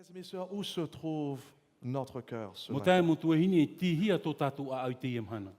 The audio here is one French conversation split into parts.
Frères et mes sœurs, où se trouve notre cœur ce Mo matin? tae mo tuahini e tihia tō tātou a au te iamhana.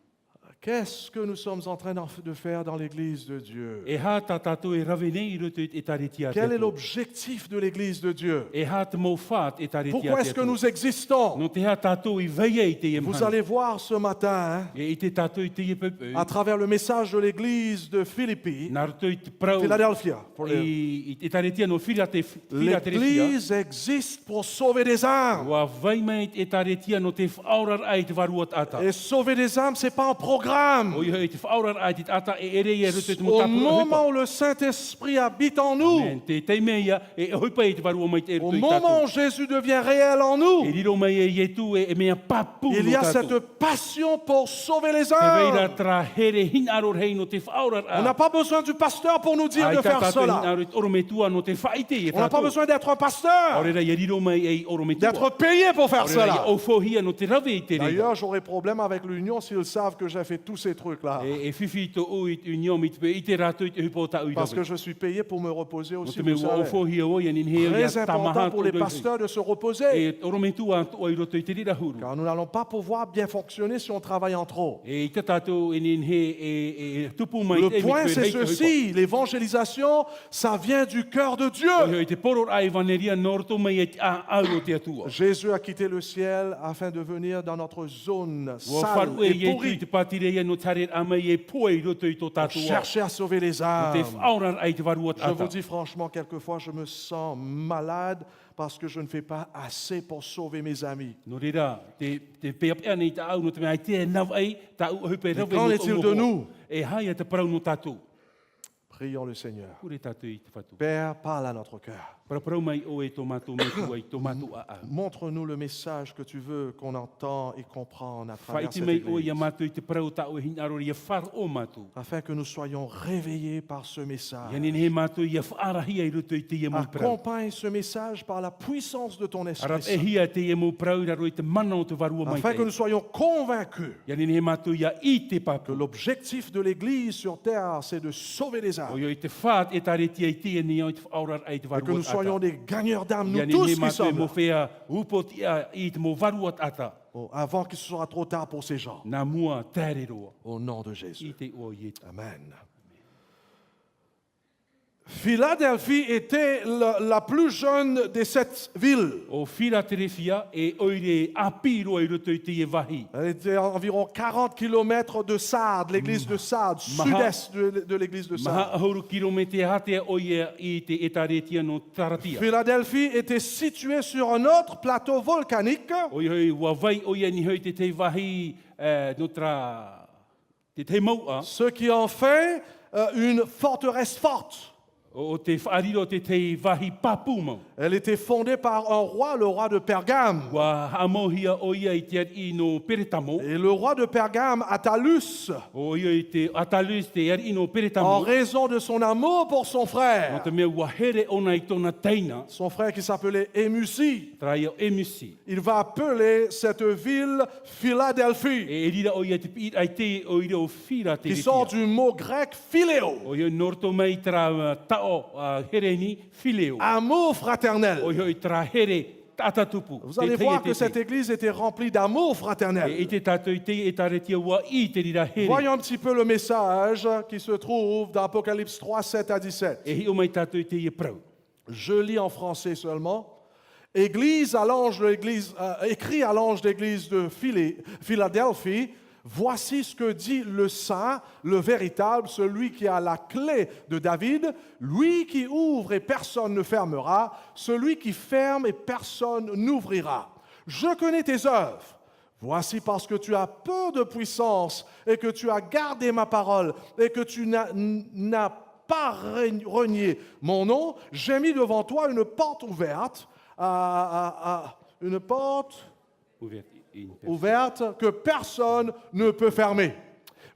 Qu'est-ce que nous sommes en train de faire dans l'Église de Dieu? E hā tā tātou e rawe nei I roto e taretia te Quel est atua. l'objectif de l'Église de Dieu? E hā te mau whāt e taretia Pourquoi te est-ce que atua. nous existons? No te hā tātou I veia I te Vous iamhana. allez voir ce matin, E I te tātou I te iapepeu. à travers le message de l'Église de Philippi, Nā roto I te prau. Philadelphia, pour les- I te taretia no whira te whira te rewhia. l'Église existe pour sauver des âmes. Wa vai mai e taretia no te whaorar ai te warua ata. Et sauver des âmes, c'est pas un programme. O I hei te whaorar ai te ata e ere ia roto te mo Au tāpura moment où le Saint-Esprit habite en nous, Amen. Te teimea e hoipa e te warua mai te au roto I moment où tātou. Jésus devient réel en E nous, riro mai e ietu e mea papu il no y a tātou. cette passion pour sauver les Te veira âmes. tra here hin aror hei no te whaorar On n'a a. pas besoin du pasteur pour nous dire Ai de tā faire tātou hin cela. aror i oro me tua no te whaite e On n'a pas tātou. besoin d'être un pasteur, Orera i riro mai e oro me tua. d'être payé pour faire Orera i cela. ofohia no te rawe I te rei. D'ailleurs, j'aurais problème avec l'union s'ils savent que j'ai fait tous ces trucs-là. E whiwhi to o I union I te pe I te rātou I te hupo ta ui Parce que rawe. je suis payé pour me reposer No aussi, te me vous ua savez. ofohia o ia nin hea ia Très important tamaha pour les tō pasteurs de se reposer. E oro me tua o I roto I te rira huru. Car nous n'allons pas pouvoir bien fonctionner si on travaille en trop. E I te tātou e nin he e tupu mai Le te point, c'est ceci, l'évangélisation, ça vient du cœur de Dieu. E te poror ai vaneria norto mai e te a au te atua. Jésus a quitté le ciel afin de venir dans notre zone Wa sale wharu e et i tu I pourrie, te patire ia no tare a mai e poe I roto I tō tātou a. chercher à sauver les Te âmes. whaorar ai te warua Je vous tata. dis franchement, quelquefois, je me sens malade parce que je ne fais pas assez pour sauver mes amis. No reira, te peapea nei ta au no te mea te nav ai, ta u hupe rawe qu'en no est-il tō de mohoa. nous? E hai a te parau no tātou. Prions le Seigneur. Kure tātou I te whatu. Père, parle à notre cœur. Parau mai o e tō mātou me tua I tō mātou a a. Montre-nous le message que tu veux qu'on entend et comprenne à travers Whaiti cette mai o église, ia mātou I te parau ta o e hinaro ia whar o mātou. afin que nous soyons réveillés par ce message. Ia nin he mātou ia whaarahia I roto I te ia mou parau. Accompagne ce message par la puissance de ton Esprit Arat e Saint, hia te ia mou parau I raro I te mana o te warua mai afin que te. nous soyons convaincus Ia nin he mātou ia I te que papu. l'objectif de l'Église sur terre, c'est de sauver les O âmes. ia I te whaat e taretia I te ni o I te whaorar ai te Et que warua nous soyons ata. des gagneurs d'âmes, Ia nous nin tous he qui mātou e sommes mo là, whea upot ia I te mo warua ata. avant qu'il soit trop tard pour ces gens. Nā mua tere roa. Au nom de Jésus. I te o ietu. Amen. Philadelphie était la plus jeune des 7 villes. O whira te rewhia e oire apiro I roto I te e wahi. Elle était à environ 40 km de Sardes, l'église de Sardes, sud-est de l'église de Maha Sardes. ahuru kilomete hatea o ia I te etaretia no taratia. Philadelphie était située sur un autre plateau volcanique O ia hoi wa vai o ia ni hoi te wahi no tra te maua. ce qui en fait une forteresse forte. O te whaariro te wahi papu mau. Elle était fondée par un roi, le roi de Pergame. Wa hamohia o ia I te I no peretamo. Et le roi de Pergame, Attalus, O ia I te atalus te I no en peretamo. raison de son amour pour son No frère, te mea wa here ona I tōna teina. son frère qui s'appelait Émusi, Trai o emusi. il va appeler cette ville Philadelphie, E rira o ia te pi ai te o ira o whira te qui sort rewhia. du mot grec philéo, O ia norto mai tra tao hereni fileo. amour fraternel. O ia I tra here tatatupu. Vous allez voir que cette église était remplie d'amour fraternel. E te tātou I te e taretia wa I te rira here. Voyons un petit peu le message qui se trouve dans Apocalypse 3, 7 à 17. E hi o mai tātou I te e prau. Je lis en français seulement. Église à l'ange de l'église, écrit à l'ange d'église de Philadelphie, voici ce que dit le saint, le véritable, celui qui a la clé de David, lui qui ouvre et personne ne fermera, celui qui ferme et personne n'ouvrira. Je connais tes œuvres. Voici parce que tu as peu de puissance et que tu as gardé ma parole et que tu n'as pas renié mon nom, j'ai mis devant toi une porte ouverte, une porte ouverte que personne ne peut fermer.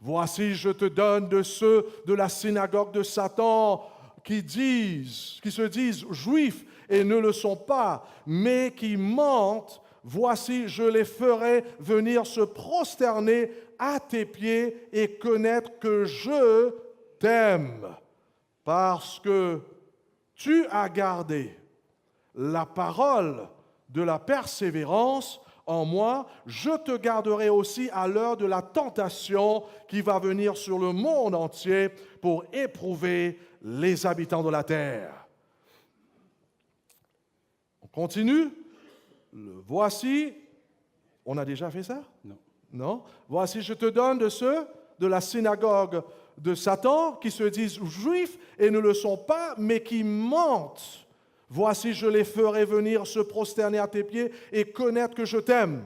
Voici, je te donne de ceux de la synagogue de Satan qui se disent juifs et ne le sont pas, mais qui mentent. Voici, je les ferai venir se prosterner à tes pieds et connaître que je t'aime, parce que tu as gardé la parole de la persévérance en moi, je te garderai aussi à l'heure de la tentation qui va venir sur le monde entier pour éprouver les habitants de la terre. On continue. Voici, on a déjà fait ça? Non. Non. Voici, je te donne de ceux de la synagogue de Satan qui se disent juifs et ne le sont pas, mais qui mentent. Voici, je les ferai venir se prosterner à tes pieds et connaître que je t'aime.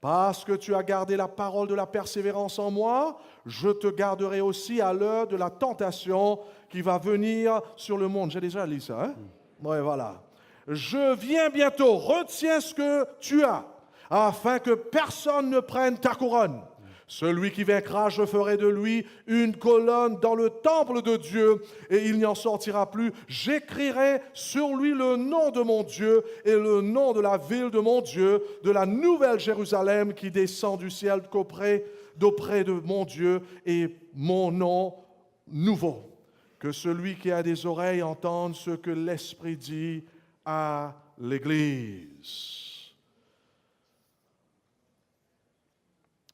Parce que tu as gardé la parole de la persévérance en moi, je te garderai aussi à l'heure de la tentation qui va venir sur le monde. J'ai déjà lu ça, hein? Oui, voilà. Je viens bientôt, retiens ce que tu as, afin que personne ne prenne ta couronne. Celui qui vaincra, je ferai de lui une colonne dans le temple de Dieu, et il n'y en sortira plus. J'écrirai sur lui le nom de mon Dieu et le nom de la ville de mon Dieu, de la nouvelle Jérusalem qui descend du ciel d'auprès de mon Dieu, et mon nom nouveau. Que celui qui a des oreilles entende ce que l'Esprit dit à l'Église.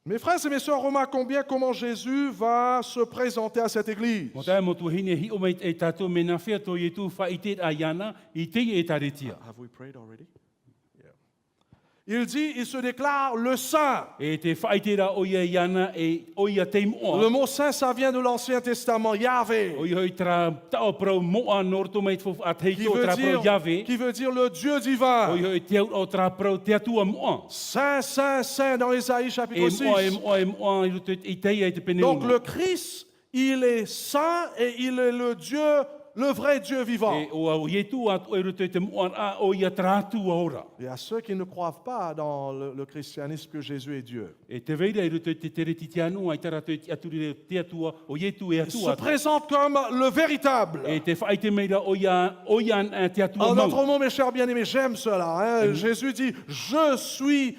Mes frères et mes sœurs, remarquons bien comment Jésus va se présenter à cette église. Have we prayed already? Yeah. Il dit, il se déclare le Saint. Le mot Saint, ça vient de l'Ancien Testament, Yahvé, qui veut dire le Dieu divin. Saint, Saint, Saint dans Ésaïe chapitre 6. Donc le Christ, il est saint et il est le Dieu, le vrai Dieu vivant. Il y a ceux qui ne croient pas dans le christianisme que Jésus est Dieu. Il se présente comme le véritable. En d'autres mots, mes chers bien-aimés, j'aime cela. Hein? Jésus dit, je suis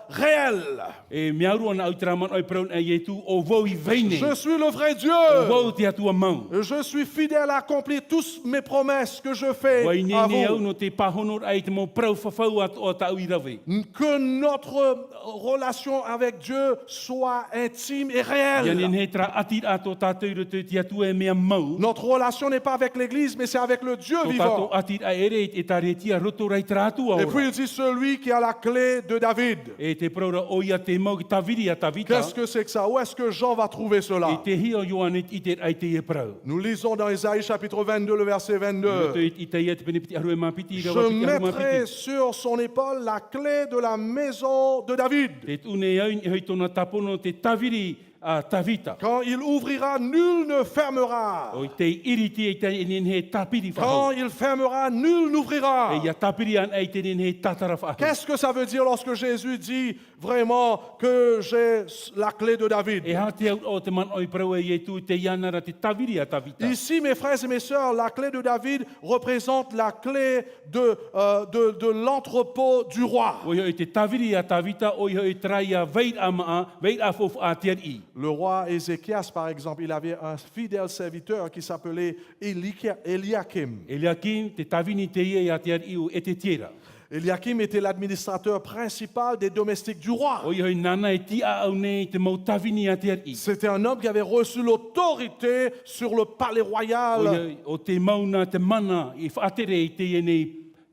réel. Je suis le vrai Dieu. Je suis fidèle à accomplir toutes mes promesses que je fais à vous. Que notre relation avec Dieu soit intime et réelle. Notre relation n'est pas avec l'Église, mais c'est avec le Dieu vivant. Et puis il dit celui qui a la clé de David. Qu'est-ce que c'est que ça? Où est-ce que Jean va trouver cela? Nous lisons dans Ésaïe chapitre 22, le verset 22. Je mettrai sur son épaule la clé de la maison de David. Quand il ouvrira, nul ne fermera. Quand il fermera, nul n'ouvrira. Qu'est-ce que ça veut dire lorsque Jésus dit vraiment que j'ai la clé de David? Ici, mes frères et mes sœurs, la clé de David représente la clé de l'entrepôt du roi. Le roi Ézéchias, par exemple, il avait un fidèle serviteur qui s'appelait Eliakim. Eliakim était l'administrateur principal des domestiques du roi. C'était un homme qui avait reçu l'autorité sur le palais royal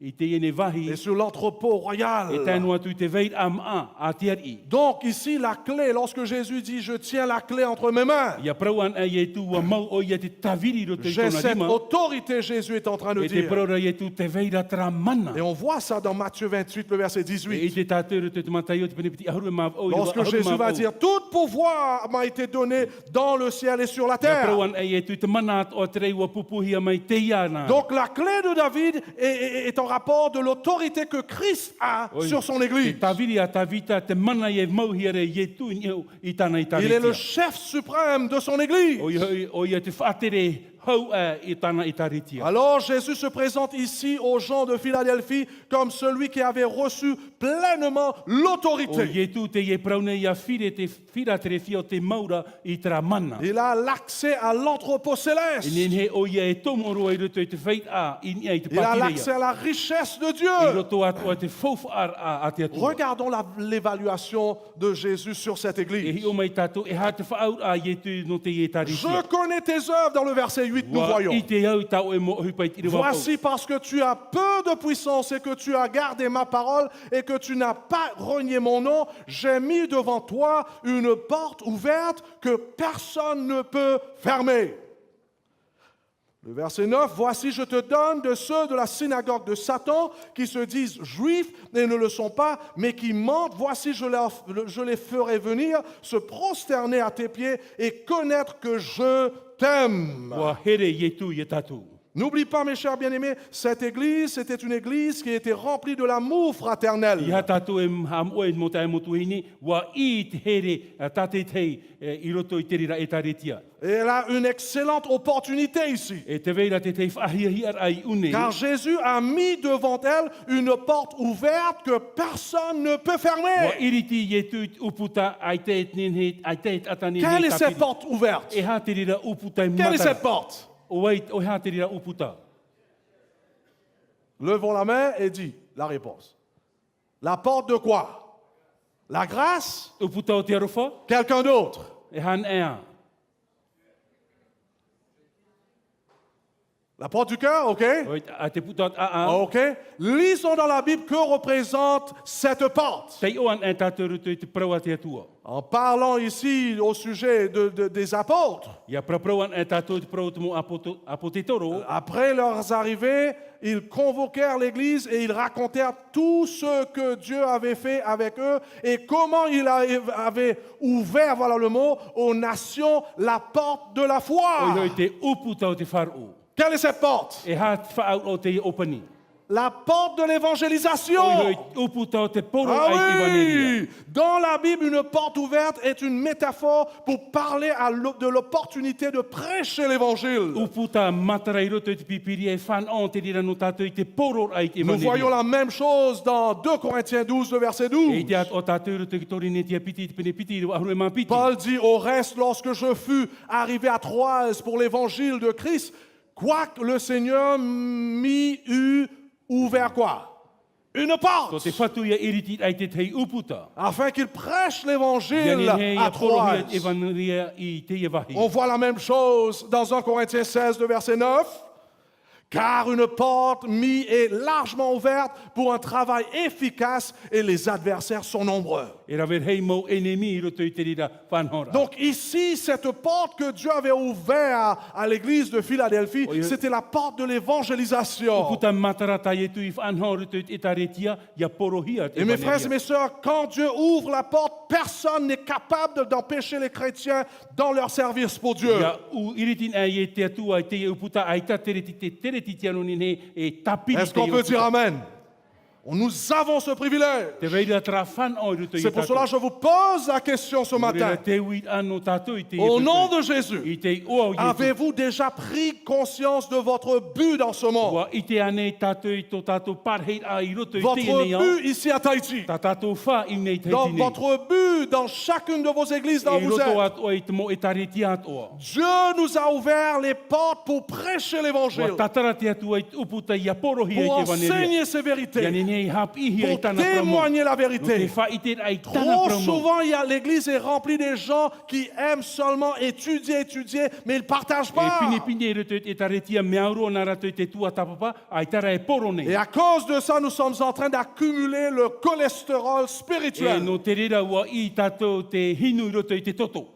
et sur l'entrepôt royal. Donc ici, la clé, lorsque Jésus dit « Je tiens la clé entre mes mains », j'ai cette autorité, Jésus est en train de dire. Et on voit ça dans Matthieu 28, le verset 18. Lorsque Jésus va dire « Tout pouvoir m'a été donné dans le ciel et sur la terre ». Donc la clé de David est en rapport de l'autorité que Christ a sur son Église. Il est le chef suprême de son Église. hau e tana e taritia. Alors Jésus se présente ici aux gens de Philadelphie comme celui qui avait reçu pleinement O l'autorité. ie tu te ie praune ia whire te whira te rewhia o te maura i tra mana. Il a l'accès à l'entrepôt I céleste. nen he o ia e tomoro i roto i te whait a i ni ai te Il a l'accès pakirea. à la richesse de I Dieu. roto atu a te whauwha a te atua. Regardons l'évaluation de Jésus sur cette E église. hi o mai tatou e ha te whaau a ie tu no te ie Je taritia. connais tes œuvres dans le verset 8, nous Wa voyons. I te au tau e mo hupai i rewa pau. Voici parce que tu as peu de puissance et que tu as gardé ma parole et que tu n'as pas renié mon nom, j'ai mis devant toi une porte ouverte que personne ne peut fermer. Le verset 9, voici je te donne de ceux de la synagogue de Satan qui se disent juifs et ne le sont pas, mais qui mentent. Voici je les ferai venir se prosterner à tes pieds et connaître que je t'aime. Wa here ie tu ie tatou. N'oublie pas, mes chers bien-aimés, cette église, c'était une église qui était remplie de l'amour I fraternel. ha tatou e ham oe mo tae motu hini, wa I te here tate tei i roto i te rira e taritia. Et elle a une excellente opportunité ici. E te veira te tei whahia hi ar ai une. Car Jésus a mis devant elle une porte ouverte que personne ne peut Wa fermer. iriti ie tu uputa ai te etnin he, ai te atani Quelle est cette porte ouverte? E ha te rira uputa i Quelle est matara. cette porte? O ha te rira uputa. Levons la main et dis la réponse. La porte de quoi? La grâce? Uputa o te arofa, Quelqu'un d'autre? e han ea. La porte du cœur, ok? O a te puta a a. Ok. Lisons dans la Bible que représente cette porte. Tei oan e tatou ruto i te praua te atua. En parlant ici au sujet des apôtres, Ia praprauan e tatou te prau tumu apotetoro. après leurs arrivées, ils convoquèrent l'Église et ils racontèrent tout ce que Dieu avait fait avec eux et comment il avait ouvert, voilà le mot, aux nations la porte de la O foi. hoi te uputa o te wharu. Quelle est cette porte? E ha te whaau o te opani. La porte de O l'évangélisation. hoi uputa o te poro Ah ai te vaneria. oui! Dans la Bible, une porte ouverte est une métaphore pour parler de l'opportunité de prêcher l'évangile. Uputa matara i roto i te pipiri e whan on te rira no tatou i te poro ai te Nous voyons vaneria. la même chose dans 2 Corinthiens 12, le verset E 12. te at o tatou roto ki tori ne tia piti i te pene piti i ahuru e mā piti. Paul dit au reste, lorsque je fus arrivé à Troas pour l'évangile de Christ, quoique le Seigneur m'y eût ouvert quoi? Une So porte, te whatu ia iriti ai te tei uputa. afin qu'il prêche Ia l'évangile ne à ia poro Troas. hia e vaneria i te ia vahi. On voit la même chose dans 1 Corinthiens 16, le verset 9. Car une porte mise est largement ouverte pour un travail efficace et les adversaires sont nombreux. E rawer hei mau enemi i roto i te rira whanhora. Donc ici, cette porte que Dieu avait ouverte à l'église de Philadelphie, Oui, oui. c'était la porte de l'évangélisation. Puta matarata e tu i whanhora tu i taretia, ia porohia te Et mes frères et vaneria. mes sœurs, quand Dieu ouvre la porte, personne n'est capable d'empêcher les chrétiens dans leur service pour Dieu. Ia u iritin ai e te atua i te uputa ai ta tereti te tereti te anoni ne e tapiri Est-ce te qu'on peut dire uputa. Amen? Nous avons ce privilège. Te veira tra whan o i roto i C'est pour cela que je vous pose la question ce matin. Rira te wit ano tatou i te Au roto nom i- de Jésus, I te oa o Iesu. avez-vous déjà pris conscience de votre but dans ce monde? Wa i te ane tatou i tō tatou parhei a i roto i te Votre nei au. but ici à Tahiti? Ta tatou wha i nei te Dans nei. votre but, dans chacune de vos églises dont E vous roto êtes. atu i te mo e tareti atoa. Dieu nous a ouvert les portes pour prêcher Wa l'évangile, tatara te atua i uputa ia porohia i pour te vaneria. enseigner ces Ia vérités, nei hap ihi ai pour tana promo. témoigner la No te vérité. wha i te ai tana Trop promo. souvent, l'église est remplie des gens qui aiment seulement étudier, mais ils ne partagent E pas. pini pini e roto i taretia mea uro na rato i te tua tapapa, ai tara e poro nei. Et à cause de ça, nous sommes en train d'accumuler le cholestérol E spirituel. no te rira wa i tatou te hinu i roto i te toto.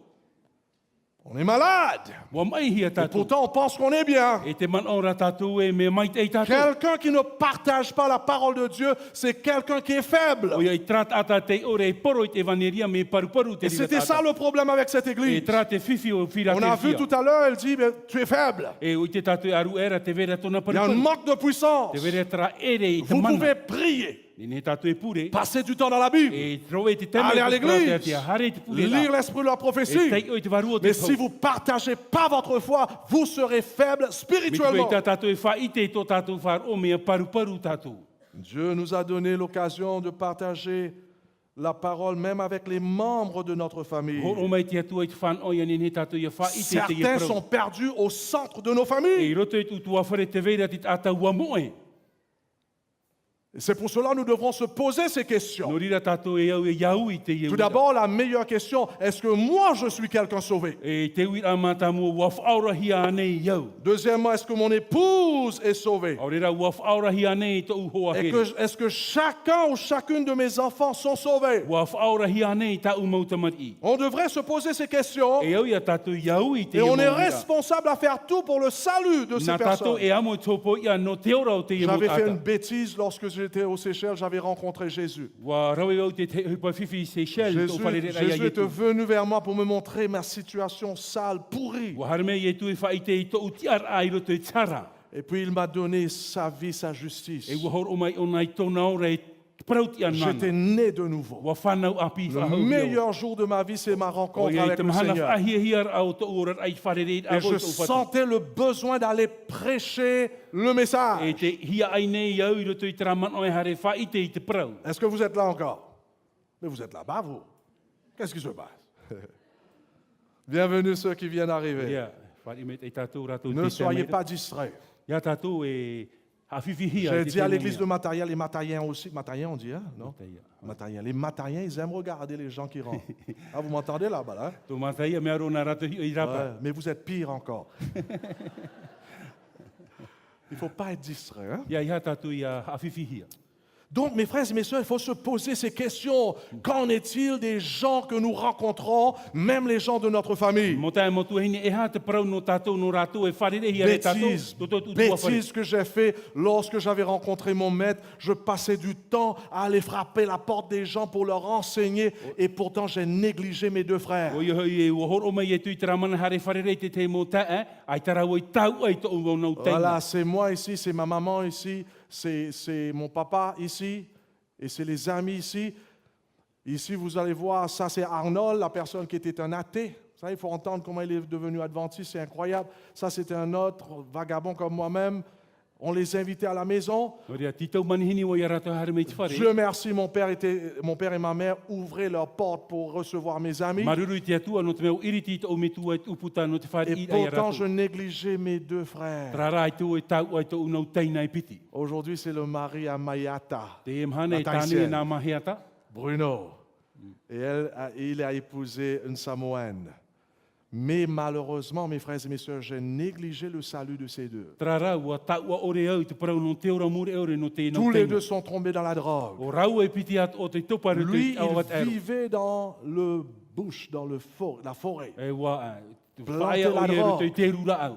On est malade. Wa mai hia Et tatou. pourtant, on pense qu'on est bien. E te man ora tatou e me mai te ei tatou. Quelqu'un qui ne partage pas la parole de Dieu, c'est quelqu'un qui est faible. O ia i trat ata te ore e poro i te vaneria me paru te Et rira c'était ça tata. le problème avec cette E église. trat te fifi o On a vu Philadelphia. tout à l'heure, elle dit, mais tu es faible. E o i te tatou aru era te vera tona Il y a un paru. manque de puissance. Te vera tra ere i te Vous mana. pouvez prier. Ni tātou e pure. Passer du temps dans la Bible, E troe te teme. aller à l'église, Hare te pure. lire l'esprit de la E prophétie. tei oi te varua te Mais si vous ne partagez pas votre foi, vous serez faible Me spirituellement. te tātou e whaite tō tātou whar o mea paru tātou. Dieu nous a donné l'occasion de partager la parole même avec les membres de notre famille. Ho o mai te atua i te whan oia ni ne tātou ia whaite te ia Certains prau. sont perdus au centre de nos E familles. roto e tutua whare te veira te tātou ua moe. Et c'est pour cela que nous devrons se poser ces questions. No rira tātou e au e iau i te iau. Tout d'abord, la meilleure question, est-ce que moi je suis quelqu'un sauvé? E te wira mata mua ua whaurahi anei iau. Deuxièmement, est-ce que mon épouse est sauvée? O rira ua whaurahi anei tō uhoa Et here. est-ce que chacun ou chacune de mes enfants sont sauvés? Ua whaurahi anei tā umautamati. On devrait se poser ces questions E au ia tātou iau i te et iau on est maurira. responsable à faire tout pour le salut de ces Nā tātou personnes. e amo tōpo ia no te ora o te iau J'avais fait une mautata. bêtise lorsque j'étais aux Seychelles, j'avais rencontré Jésus. Ua rawe au te hupa whiwhi Seychelles tō wharere rai Jésus ai était tu. venu vers moi pour me montrer ma situation sale, pourrie. Ua harme i e tu e whaite i tō utiar ai roto e tara. Et puis il m'a donné sa vie, sa justice. E ua hor o mai o nai tōna ora e prauti anana. J'étais né de nouveau. Ua whanau api Le whahau iau. meilleur jour de ma vie, c'est ma O rencontre ia i avec te le mahana Seigneur. whahihiar au tō ora ai wharere a Et je hoi tō whatu. sentais le besoin d'aller prêcher le E message. te hia ai nei iau i roto i te raman o e hare whaite i te prau. Est-ce que vous êtes là encore? Mais vous êtes là-bas, vous. Qu'est-ce qui se passe? Bienvenue ceux qui viennent d'arriver. Ia, whare me te tātou ratou Ne te soyez tamera. pas distraits. Ia tātou e hawhiwhihia. J'ai i te dit à tēnei l'église mea. de Matariens, les Matariens aussi. Matariens, on dit, hein? Non? Matariens. Matariens. Les Matariens, ils aiment regarder les gens qui rentrent. Ah, vous m'entendez là-bas, là? Tō mātai mea rona rato hi o i rapa. Ouais, mais vous êtes pire encore. Il ne faut pas être distrait. Hein? Ia tātou ia hawhiwhihia. Donc, mes frères et mes sœurs, il faut se poser ces questions. Qu'en est-il des gens que nous rencontrons, même les gens de notre famille? Mo tae mo tuhine e hā te prau no tātou no rātou e wharere hi are tātou. Bêtise que j'ai fait lorsque j'avais rencontré mon maître. Je passais du temps à aller frapper la porte des gens pour leur enseigner et pourtant j'ai négligé mes deux frères. O ia hoi e ua horo mai e tui te ramana hare wharere te te mo tae, ai tarau i tau ai tō ua nau teina. Voilà, c'est moi ici, c'est ma maman ici, c'est mon papa ici et c'est les amis ici. Ici, vous allez voir, ça c'est Arnold, la personne qui était un athée. Ça, il faut entendre comment il est devenu adventiste, c'est incroyable. Ça, c'était un autre vagabond comme moi-même. On les invitait à la maison. O rea, titau manihini o ia rātou hare mei te whare. Dieu merci, mon père et ma mère ouvraient leurs portes pour recevoir mes amis. Maruru i te atua no te meo iriti i te ometua e uputa no te whare Et i ai pourtant, je rātou. négligeais mes deux frères. Trara i tō e tau ai tō unau teina e piti. Aujourd'hui, c'est le mari à Mayata, Te emhane La e tāne e Tahitienne. nā mahiata. Bruno. Et il a épousé une Samoane. Mais malheureusement, mes frères et mes sœurs, j'ai négligé le salut de ces deux. Trara ua taua ore au te parau no te ora mure ore no te Tous nau les teina. deux sont tombés dans la drogue. O rau e piti at o te topare Lui, te awat il ero. vivait dans le bush, dans la forêt. E wā, Planter whaia la o ia drogue. roto i te rura au.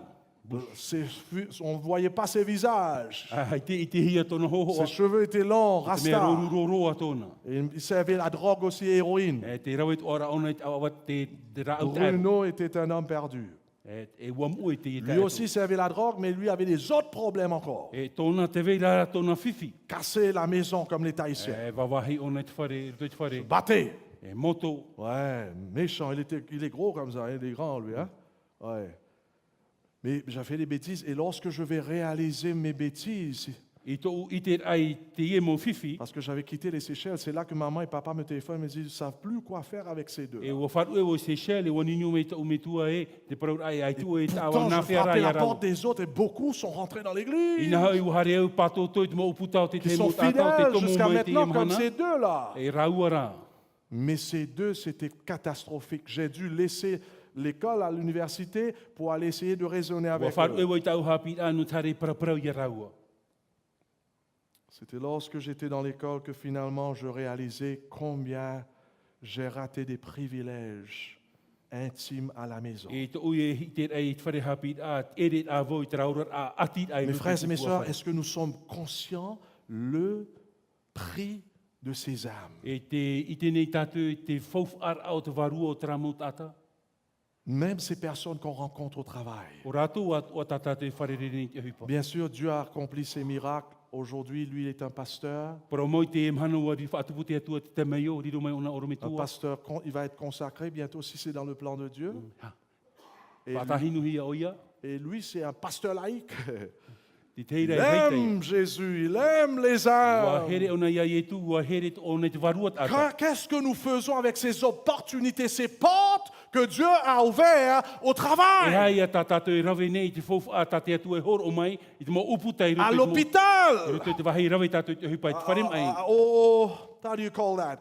On ne voyait pas ses visages. I te hia tono hoho Ses cheveux étaient longs, te mea roru rasta. roro atona. Et il servait la drogue aussi, héroïne. E te rau e te ora ona i te awat te rau te ero. Bruno était un homme perdu. E wamu e te i te Lui ero. aussi servait la drogue, mais lui avait des autres problèmes encore. E tōna te veira tōna whiwhi. Casser la maison comme les Tahitiens. E wawahi ona i te whare, te whare. Battait. E moto. Ouais, méchant. Il est gros comme ça, hein, il est grand lui. Hein? Ouais. Mais j'ai fait des bêtises et lorsque je vais réaliser mes bêtises, I tō i te ai te ie mo whiwhi. parce que j'avais quitté les Seychelles, c'est là que maman et papa me téléphonent et me disent, ils ne savent plus quoi faire avec ces deux. E ua wharu e o Seychelles, e waninu me tau me tua e, te parau ai ai tu e tawa Pourtant, nā je whiara frappais i la a rau. porte des autres et beaucoup sont rentrés dans l'église. Ina hau i hare au pato toi te mo uputa o te Qui te sont mo tātau te fidèles tomo jusqu'à mai te maintenant, comme iemhana. ces deux-là. E rau ara. Mais ces deux, c'était catastrophique. J'ai dû laisser l'école à l'université pour aller essayer de raisonner Ua avec wharu e eux. wai tau hapi anu tare paraparau i a raua. C'était lorsque j'étais dans l'école que finalement je réalisais combien j'ai raté des privilèges intimes à la maison. E te ui e hite ai te whare hapi a ere a voi te raurar a ati ai. Mes rutu frères et mes tua sœurs, whare. est-ce que nous sommes conscients le prix de ces âmes? E i tēnei tātou e te whauf ar au te varua o te ramo tata. Même ces personnes qu'on rencontre au travail. O rātou o tata te whare rene te hupa. Bien sûr, Dieu a accompli ses miracles Aujourd'hui, lui, il est un pasteur. Para moi te mhana ua ri whaatupu te atua te te mai o, riro mai ona oro me Un tua. pasteur, il va être consacré bientôt si c'est dans le plan de Dieu. Et, Whaatahinu hia o ia, et lui, c'est un pasteur laïque. te Il teira e heitei. aime Jésus, il aime les Ua âmes. here ona ia ietu, ua here ona te varuat ata. Qu'est-ce que nous faisons avec ces opportunités, ces portes que Dieu a ouvertes au E travail, hai a tā tātou e rawe nei, te fofu a tā te atua e horo o mai, i te mo uputa i à roto i l'hôpital, roto i te wahi rawe tātou i te hupai te wharem ai. how do you call that?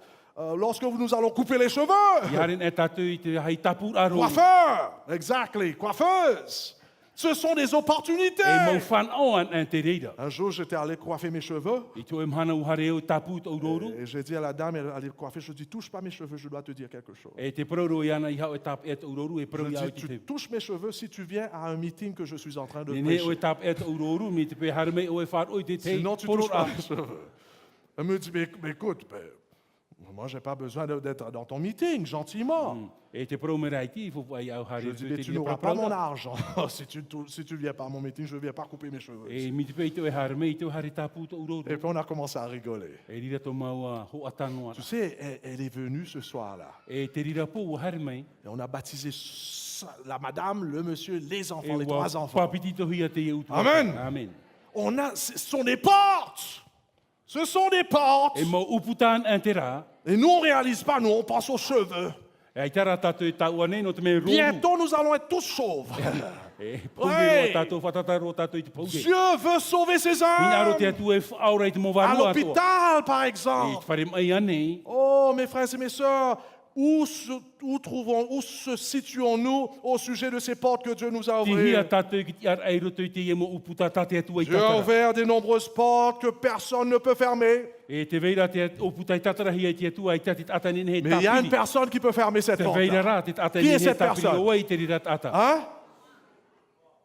Lorsque nous allons couper les cheveux. I haren e tātou i te hai tapu aro. Coiffeur, exactly, coiffeuse. Ce sont des opportunités. E mau whan oan an te reira. Un jour, j'étais allé coiffer mes cheveux. I te mhana uhare o tapu i auroro. Et j'ai dit à la dame, elle allait coiffer, je dis, touche pas mes cheveux, je dois te dire quelque chose. E te prauro i ana i hao e tap e te auroro, e Je prau i au dis, te tu te. touches mes cheveux si tu viens à un meeting que je suis en train de Nene o e prêcher. tap e te auroro, mi te pe harme o e whar o i te te. Sinon, tu poro touches pas a. mes cheveux. Elle me dit, mais écoute, moi, j'ai pas besoin d'être dans ton meeting, gentiment. E te prau me raiti, i fofu ai au hare. Je dis, mais tu n'auras pas mon argent. Si tu viens pas à mon meeting, je ne viens pas couper mes cheveux. E mi te pe i te o e harme, i te o hare tapu i auroro. Et puis, on a commencé à rigoler. E rira to maua ho atano Tu ata. sais, elle est venue ce soir-là. E te rira po o hare mai. Et on a baptisé la madame, le monsieur, les enfants, E les ua 3 enfants. papiti to hia te iutu. Amen. Amen. Ce sont des portes. Ce sont des portes. E mo uputan an te rā. Et nous, on ne réalise pas, nous, on pense aux cheveux. E ai tara tātou e tau anei no te me roru. Bientôt, nous allons être tous chauves. E pouge Ouais. no tātou whatataro tātou i te pouge. Dieu veut sauver ses Mina aro te âmes. atu e whaora i te mo À varua atoa. l'hôpital, par E exemple. te whare mai anei. Oh, mes frères et mes sœurs, où se situons-nous au sujet de ces portes que Dieu nous a Ti hia ouvertes? tātou ki te ar ai roto i te ia mo uputa tate atua i Dieu a tatara. ouvert de nombreuses portes que personne ne peut fermer. E te veira te uputa i tatara hia i te atua i tati atani he Mais il y a une tapiri. personne qui peut fermer cette Te veira porte. rā te atani Qui est he cette tapiri personne? o ai te rira ata. Hein?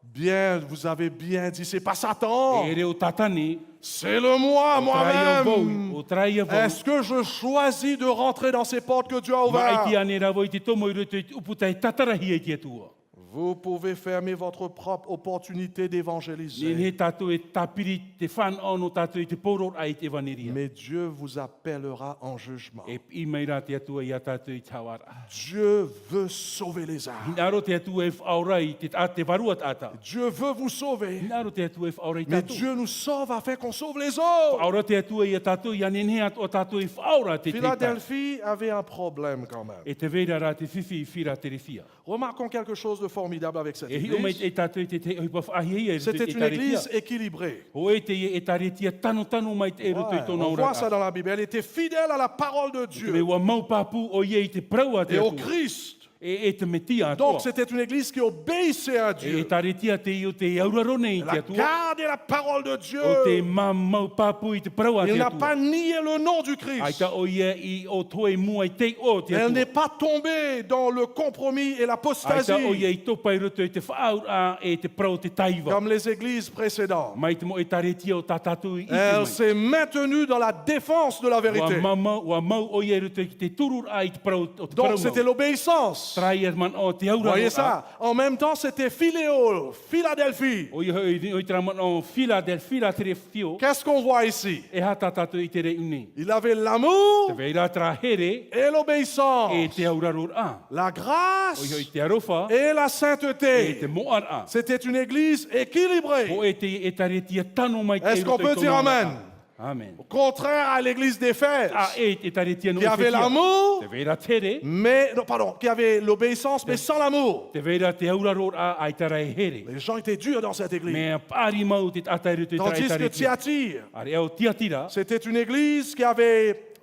Bien, vous avez bien dit, c'est pas Satan, E reo tatani. c'est le moi, O traia vau. moi-même. O traia vau. Est-ce que je choisis de rentrer dans ces portes que Dieu a Ma ai te ouvertes? ane rā i te tomo i roto i te uputa i tatara hia i te atua. Vous pouvez fermer votre propre opportunité d'évangéliser. Nen he tātou e tapiri te whan ono tātou i te poror ai te vaneria. Mais Dieu vous appellera en jugement. E i mai rā te atua i a tātou i tawara. Dieu veut sauver les âmes. Hinaro te atua e whaora i te varua ata. Dieu veut vous sauver. Hinaro te atua e whaora i Mais tātou. Dieu nous sauve afin qu'on sauve les autres. Whaora te atua i a tātou i anenhe atua tātou i whaora te te tā. Philadelphie avait un problème quand même. E te veira rā te whiwhi i whira te rewhia. Remarquons quelque chose de formidable avec cette E hi o mai église. e tātou i te te oipa whahia e C'était une église équilibrée. O e te e taretia tano mai te e roto i Ouais, tōna on ora. voit ça dans la Bible. Elle était fidèle à la parole de Me Dieu wa mau papu o ie i te praua te et au atua. Christ. E te metia atua. Donc c'était une église qui obéissait à E Dieu. taretia te i o te aurarone i Elle te a atua. gardé la parole de Dieu. O te mau papu i te praua Il te n'a atua. pas nié le nom du Ai Christ. ta o ia i o toe mua i te o te Elle atua. n'est pas tombée dans le compromis et Ai ta o ia l'apostasie i topa i roto i te whaaura e te prau te taiva. comme les églises précédentes. Mai te mo e taretia o tātātou i te Elle mai. s'est maintenue dans la défense de la vérité. Wa mau o ia i roto i te turur ai te prau o te Donc prau c'était mau. l'obéissance. Trai man o te aura. Voyez ça. En même temps, c'était Philéo, Philadelphie. O i tra man o fila del fila te fio. Qu'est-ce qu'on voit ici? E ha tātātou i te rei uni. Il avait Te l'amour veira tra here et l'obéissance, e te aurarur a. la O i grâce te arofa et la e te sainteté. moar a. C'était une église équilibrée, O e te e taretia tano mai te Est-ce qu'on roto i peut dire tōna amen? ora. Amen. contraire à l'église d'Éphèse, A e taretia no qui avait l'amour, Te veira tere. mais non, pardon, qui avait l'obéissance, mais sans l'amour. Te veira te auraror a ai tara e here. Les gens étaient durs dans cette église. Me pari mau te atai te Tandis que taretia. Thyatire, Are eo tiatira. c'était une église qui avait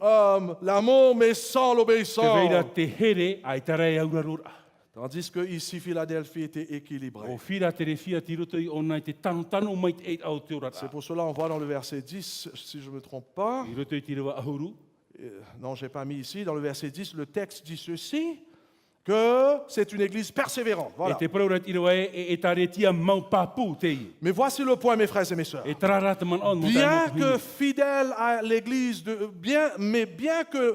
l'amour, mais sans Te veira l'obéissance. te here ai tara e auraror a. Tandis que ici, Philadelphie était équilibrée. O whira te rewhia ti roto i ona i te tano mai te eit au te ora. C'est pour cela qu'on voit dans le verset 10, si je ne me trompe pas. I roto i te rewa ahuru. Non, je n'ai pas mis ici. Dans le verset 10, le texte dit ceci, que c'est une église persévérante. E Voilà. te praurat i rewa e taretia mau papu te i. Mais voici le point, mes frères et mes sœurs. E trarat man on. Bien que fidèle à l'église, bien que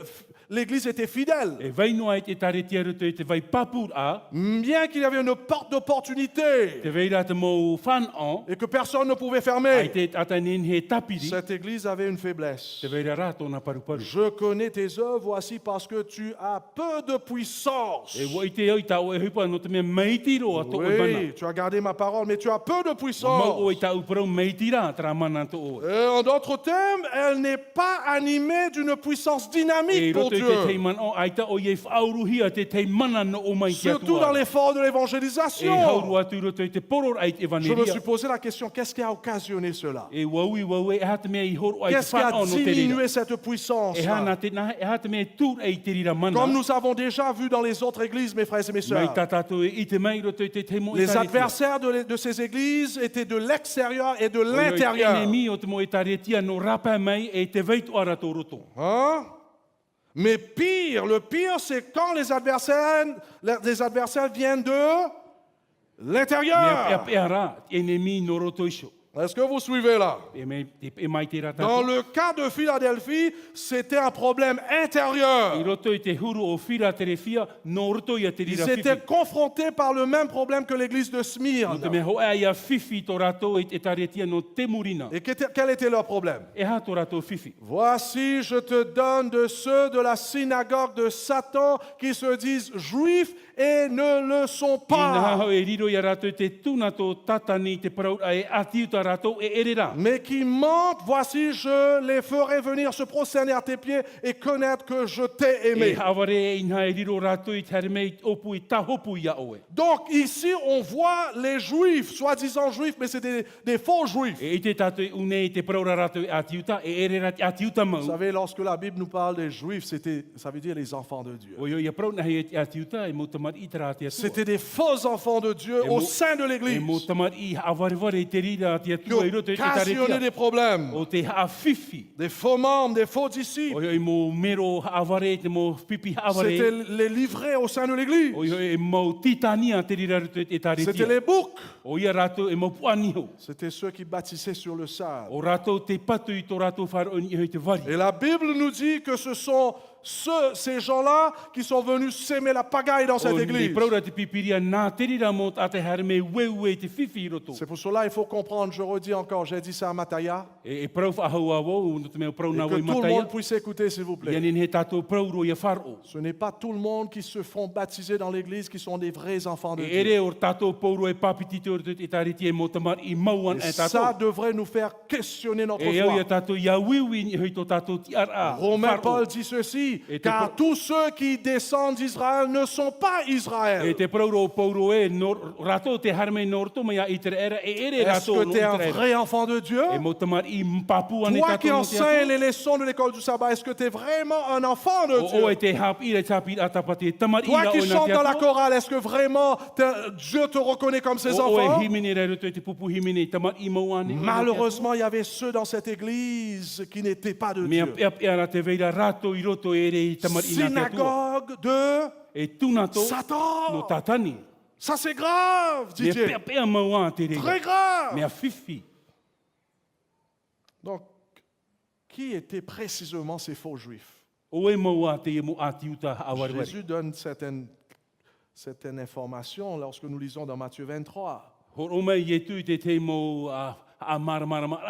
l'Église était fidèle. E vai noa e taretia roto e te vai papur a, Bien qu'il y avait une porte d'opportunité te vai rata mō whanau, et que personne ne pouvait ai fermer, te atanin he tapiri, cette Église avait une faiblesse. te vai rato na paruparu. Je connais tes œuvres, voici parce que tu as peu de puissance. E wa i te au tau e hupa no te mea meitiro a to e mana. Oui, tu as gardé ma parole, mais tu as peu de Mau o puissance. i tau parau meitira tra mana to o. Et en d'autres termes, elle n'est pas animée d'une puissance E dynamique pour roto i te te Dieu. man o ai ta o i e whauruhia te te mana no o mai ki Surtout dans atua. l'effort de E l'évangélisation. hauru atu roto i te poror ai te Je me evaneria. suis posé la question, qu'est-ce qui a occasionné cela? E waui e hata mea i horu ai te Qu'est-ce qui a whanau no te rira. diminué cette puissance? E hata mea tūr ai te rira mana. Comme nous avons déjà vu dans les autres églises, mes frères et mes Mai sœurs, tatato e i te mai roto i te te mo i les taretia. adversaires de ces églises étaient de l'extérieur et de O i l'intérieur. enemi o te mo i taretia no rapa mai e te veitu ara tō roto. Hein? Mais pire, le pire, c'est quand les adversaires viennent de Mea l'intérieur. pea rā, enemi no roto iso. Est-ce que vous suivez là? E mai te rata. Dans le cas de Philadelphie, c'était un problème I intérieur. roto i te huru o whira te rewhia, no roto i a te Ils rira étaient whiwhi. confrontés par le même problème que l'église de No te Smyrne. mea hoa ia whiwhi tō rato e taretia no te murina. Et quel était leur problème? E ha tō rato whiwhi. Voici, je te donne de ceux de la synagogue de Satan qui se disent juifs et ne le sont I nga pas, hao e riro ia rato te tūna tō tatani te parau e atiu tā rato e ere rā. mais qui mentent. Voici, je les ferai venir se prosterner à tes pieds et connaître que je t'ai E aimé. haware e inha e riro rato i tare mei opu i tahopu ia oe. Donc ici, on voit les juifs, soi-disant juifs, mais c'est des faux juifs. E i te tato i une i te paraura rato e atiuta, e ere rati atiuta mau. Vous savez, lorsque la Bible nous parle des juifs, ça veut dire les enfants de Dieu. O yo ia parau nahi e atiuta e mo tamar i te rati atua. C'était des faux enfants de Dieu Et au mo- sein de E mo l'Église tamar i awareware i te rira ati qui atua i roto i te occasionnaient taretia. des problèmes. O te hawhiwhi. Des faux membres, des faux O disciples. yo i mo mero haware, te mo pipi haware. C'était les livrés au sein de l'Église. O yo e mo titania te rira roto i te C'était taretia. les boucs. O ia rato e mo puaniho. C'était ceux qui bâtissaient sur le sable. O rato te patu i tō rato wharooni i hoi te wari. Et la Bible nous dit que ce sont ces gens-là qui sont venus s'aimer la pagaille dans cette O ni église. praura te pipiria nā te rira mo a te hare me weu e te whiwhi i roto. C'est pour cela qu'il faut comprendre, je redis encore, j'ai dit ça à Mataya, E prau whahau a wau, no te mea prau et nā que wai tout le mataia. monde puisse écouter, s'il vous plaît. Ianin he tātou prau ro ia wharo. Ce n'est pas tout le monde qui se font baptiser dans l'église qui sont des vrais enfants de E Dieu. ere o tātou pauro e papiti te orto e tariti e mo tamar i mauan Et e ça tātou. devrait nous faire questionner notre E au ia foi. tātou ia wiwi ni hoi tō tātou ti ara. Romain Paul dit ceci, Et car tous ceux qui descendent d'Israël ne sont pas E Israël. te prauro o pauro e, rato te harme norto mai i te era, e ere Est-ce rato que no tu es i un te era. vrai enfant de Dieu? E mo tamar i mpapua ne Toi qui tātou no te enseignes atua. les leçons de l'école du sabbat, est-ce que tu es vraiment un enfant de O e Dieu? te hap ira tapir atapati tamar Toi ira qui o na chantes te dans la atua. chorale, est-ce que vraiment Dieu te reconnaît comme ses O e enfants? himene re roto e te pupu himene tamar i mauane. Malheureusement, il y avait ceux dans cette église qui n'étaient pas de Mea Dieu. pea ara te veira rato i roto e re i tamar i na te atua. Synagogue de E tūnato no Satan. tatani. Ça c'est grave, Mea dit-il. pea pea maua te Très rega. grave. Mea whiwhi. Donc, qui étaient précisément ces faux juifs? O e maua te e mo atiuta awarware. Jésus donne certaines informations lorsque nous lisons dans Matthieu 23. Horo mai e tu te te mo a mara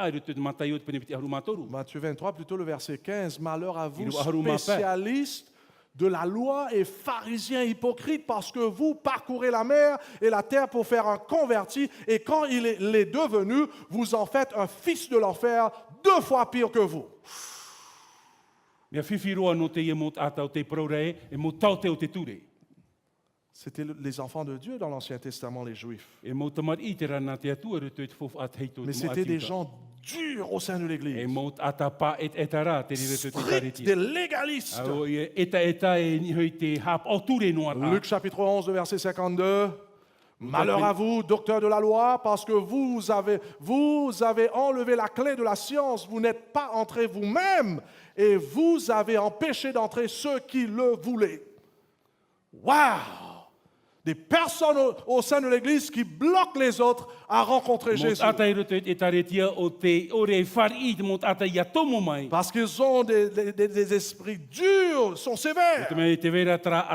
i roto te matai o te penepiti aru matoru. Matthieu 23, plutôt le verset 15. Malheur à vous, Il doit arrumer spécialistes de la loi et pharisiens hypocrites, parce que vous parcourez la mer et la terre pour faire un converti, et quand il est devenu, vous en faites un fils de l'enfer, 2 fois pire que vous. Mea whiwhi roa no te e mo atau te praure e mo tau te o te ture. C'était les enfants de Dieu dans l'Ancien Testament, les Juifs. E mo tamar i te rana te atua roto e te fofu at heito Mais te mo c'était des atiuta. gens durs au sein de E l'Église, mo atapa et ara te rire te stricts, tariti. des légalistes. Au e eta e ni hoi te hap o ture noa a. Luc chapitre 11, verset 52. Malheur à vous, docteurs de la loi, parce que vous avez enlevé la clé de la science, vous n'êtes pas entrés vous-même, et vous avez empêché d'entrer ceux qui le voulaient. Waouh! des personnes au sein de l'Église qui bloquent les autres à rencontrer Mo Jésus. ata i roto e taretia o te ore whari i mo ata ia tomo mai. Parce qu'ils ont des esprits durs, sont sévères. Te mea te vera tra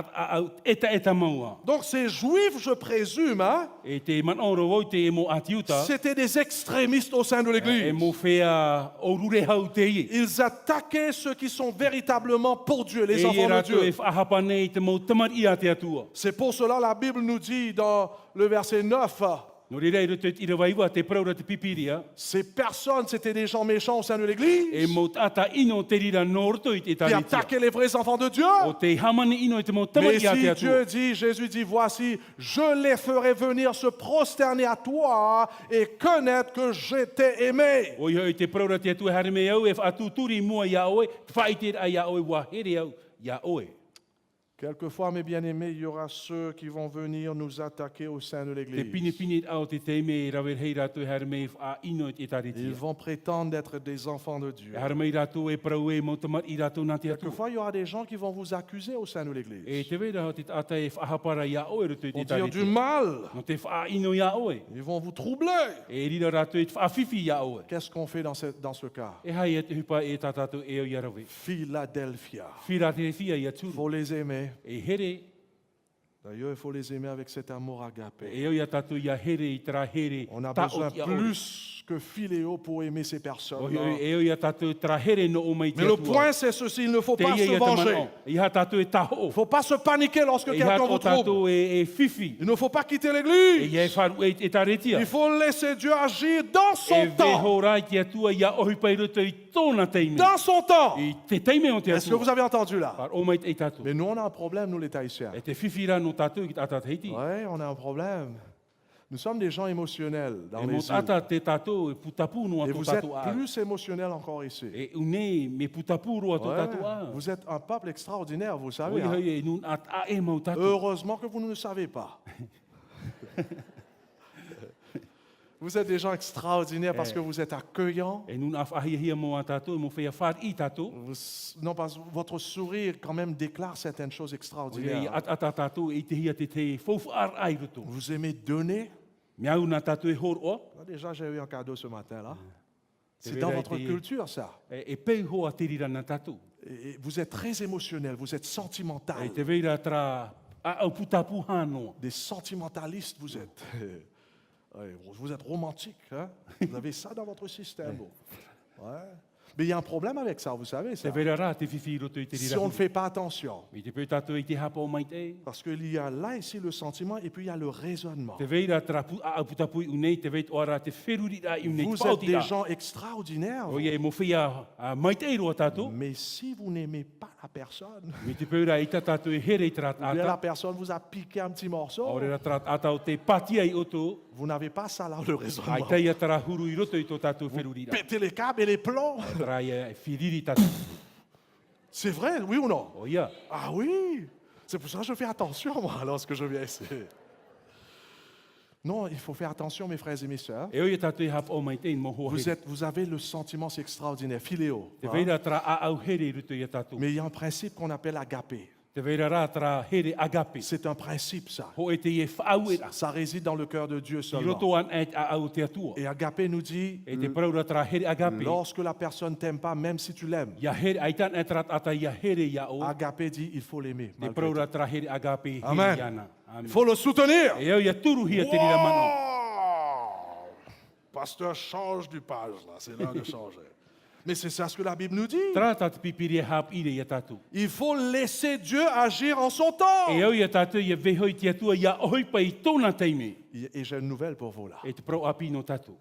eta maua. Donc ces juifs, je présume, hein, E te manoro o te e mo atiuta. c'était des extrémistes au sein de E l'Église. mo whea o rure hau te i. Ils attaquaient ceux qui sont véritablement pour Dieu, les E enfants de rato e Dieu. whahapa nei te mo tamar i a te atua. C'est pour cela la Bible nous dit dans le verset 9, No rei roto i ra waiwa te praura te pipiria. ces personnes, c'était des gens méchants au sein de l'Église E mo ata ino te rira norto i te qui taretia. attaquaient les vrais enfants de Dieu. O te hamani ino i te mo tamar Mais i a te si atua. Dieu dit, Jésus dit, voici, je les ferai venir se prosterner à toi et connaître que je t'ai aimé. O iho i te praura te atua hare me au e whaatu turi mua ia oe, whaite a ia oe wa here au ia oe. Quelquefois, mes bien-aimés, il y aura ceux qui vont venir nous attaquer au sein de Te l'Église. pini au te teime rawer hei rato e hare me a ino i te Ils taretia. vont prétendre être des enfants de Dieu. E hare me rato e prau e mo tamar i rato nā te atua. Quelquefois, il y aura des gens qui vont vous accuser au sein de E l'Église. te vera ho te ata e whahapara ia oe roto i Ils te vont dire du taretia. mal. No te wha ino ia oe. Ils vont vous troubler. E rira rato e te whaafifi ia oe. Qu'est-ce qu'on fait dans ce cas? E hai e te hupa e tatato e o ia rawe. Philadelphia. Whira te whia ia Il tūru. faut les aimer. E here, D'ailleurs, il faut les aimer avec cet amour agapé. e o ia tatu ia here i tera here. On a ta besoin o ia oe. plus que Philéo pour aimer ces O personnes. e o ia tatu tera here no o mai te Mais le atua. point, c'est ceci, il ne faut Te pas ia se ia te venger. manao. Iha tatu e taho. Il ne faut pas se paniquer lorsque Iha quelqu'un vous o trouble. tatu e fifi. Il ne faut pas quitter E l'église. ia e wharu e taretia. Il faut laisser Dieu agir dans E son temps. veho rai te atua ia ohi pai roto i tōna teime. Dans son temps. I te teime o te Est-ce que vous atua. avez entendu là? Par o mai te tatu. Mais nous, on a un problème, nous les Tahitiens. E te fifi ra no tatu ki tata heiti. Oui, on a un problème. Nous sommes des gens émotionnels dans E mo les îles. tata te tatu e putapu no Et ato vous êtes tatu a. plus émotionnels encore ici. E une me putapu ro ato Ouais, tatu a. vous êtes un peuple extraordinaire, vous O savez. iha hein. e nun at a e mau tatu. Heureusement que vous ne le savez pas. Vous êtes des gens extraordinaires parce que vous êtes accueillants. E nun af ahia hia mo a tatu, e mo whea whar i tatu. Non, parce que votre sourire quand même déclare certaines choses O ia i extraordinaires. at tatu e te hia te fofu ar ai roto. Vous aimez donner. Miau na tatu e hor o. Là, déjà, j'ai eu un cadeau ce matin là. C'est C'est dans vrai, votre t'es- culture ça. E peu ho a tirira na tatu. Et vous êtes très émotionnel, vous êtes E sentimental. te veira tra a au putapu hano. Des sentimentalistes, vous êtes. Ouais, vous êtes romantique. Hein? Vous avez ça dans votre système. Ouais. Mais il y a un problème avec ça, vous savez. Te Ça. veira ra te fifi roto i te Si rira. on ne fait pas attention. I te peu tatu i te hapa o mai te. Parce qu'il y a là ici le sentiment et puis il y a le raisonnement. Te veira tra a au putapu i unei, te veit ora te feruri ra i unei. Vous êtes des gens extraordinaires. O ia e mo whia a mai te ro tatu. Mais si vous n'aimez pas la personne, Mi te peura i tatu e here i tra ou bien la ata. personne vous a piqué un petit morceau, Ore ra tra ata o te pati ai oto. vous n'avez pas ça là, le Ai raisonnement. te ia tra huru i roto i to tatu feruri ra. Pétez les câbles et les plombs. Tra ia firiri tatu. C'est vrai, oui ou non? O ia. Ah oui, c'est pour ça que je fais attention, moi, lorsque je viens ici. Non, il faut faire attention, mes frères et mes sœurs. E o ia tatu e hapa o mai te mo ho he. Vous avez le sentiment, c'est extraordinaire, philéo. Te hein. veira tra a au here i roto i tatu. Mais il y a un principe qu'on appelle agapé. Te veira ra tra here agape. C'est un principe, ça. Ho e te e whaau e ra. Ça réside dans le cœur de Dieu I seulement. roto an e a au te atua. Et agapé nous dit, E te praura tra here agape. lorsque la personne t'aime pas, même si tu l'aimes, Ia here aitan e tra ata ia here ia o. agapé dit, il faut l'aimer. Te malgré praura tra here agape he Amen. iana. tout. Amen. Il faut le soutenir. E au ia turu hia te rira mano. Wow! Pasteur, change du page, là. C'est l'heure de changer. Mais c'est ça ce que la Bible nous dit. Tra tatu pipiri e hap ire ia tatu. Il faut laisser Dieu agir en son temps. E au ia tatu ia vehoi te atua ia ohoi pa i tōna teime. Et j'ai une nouvelle pour vous là. E te pro api no tatu.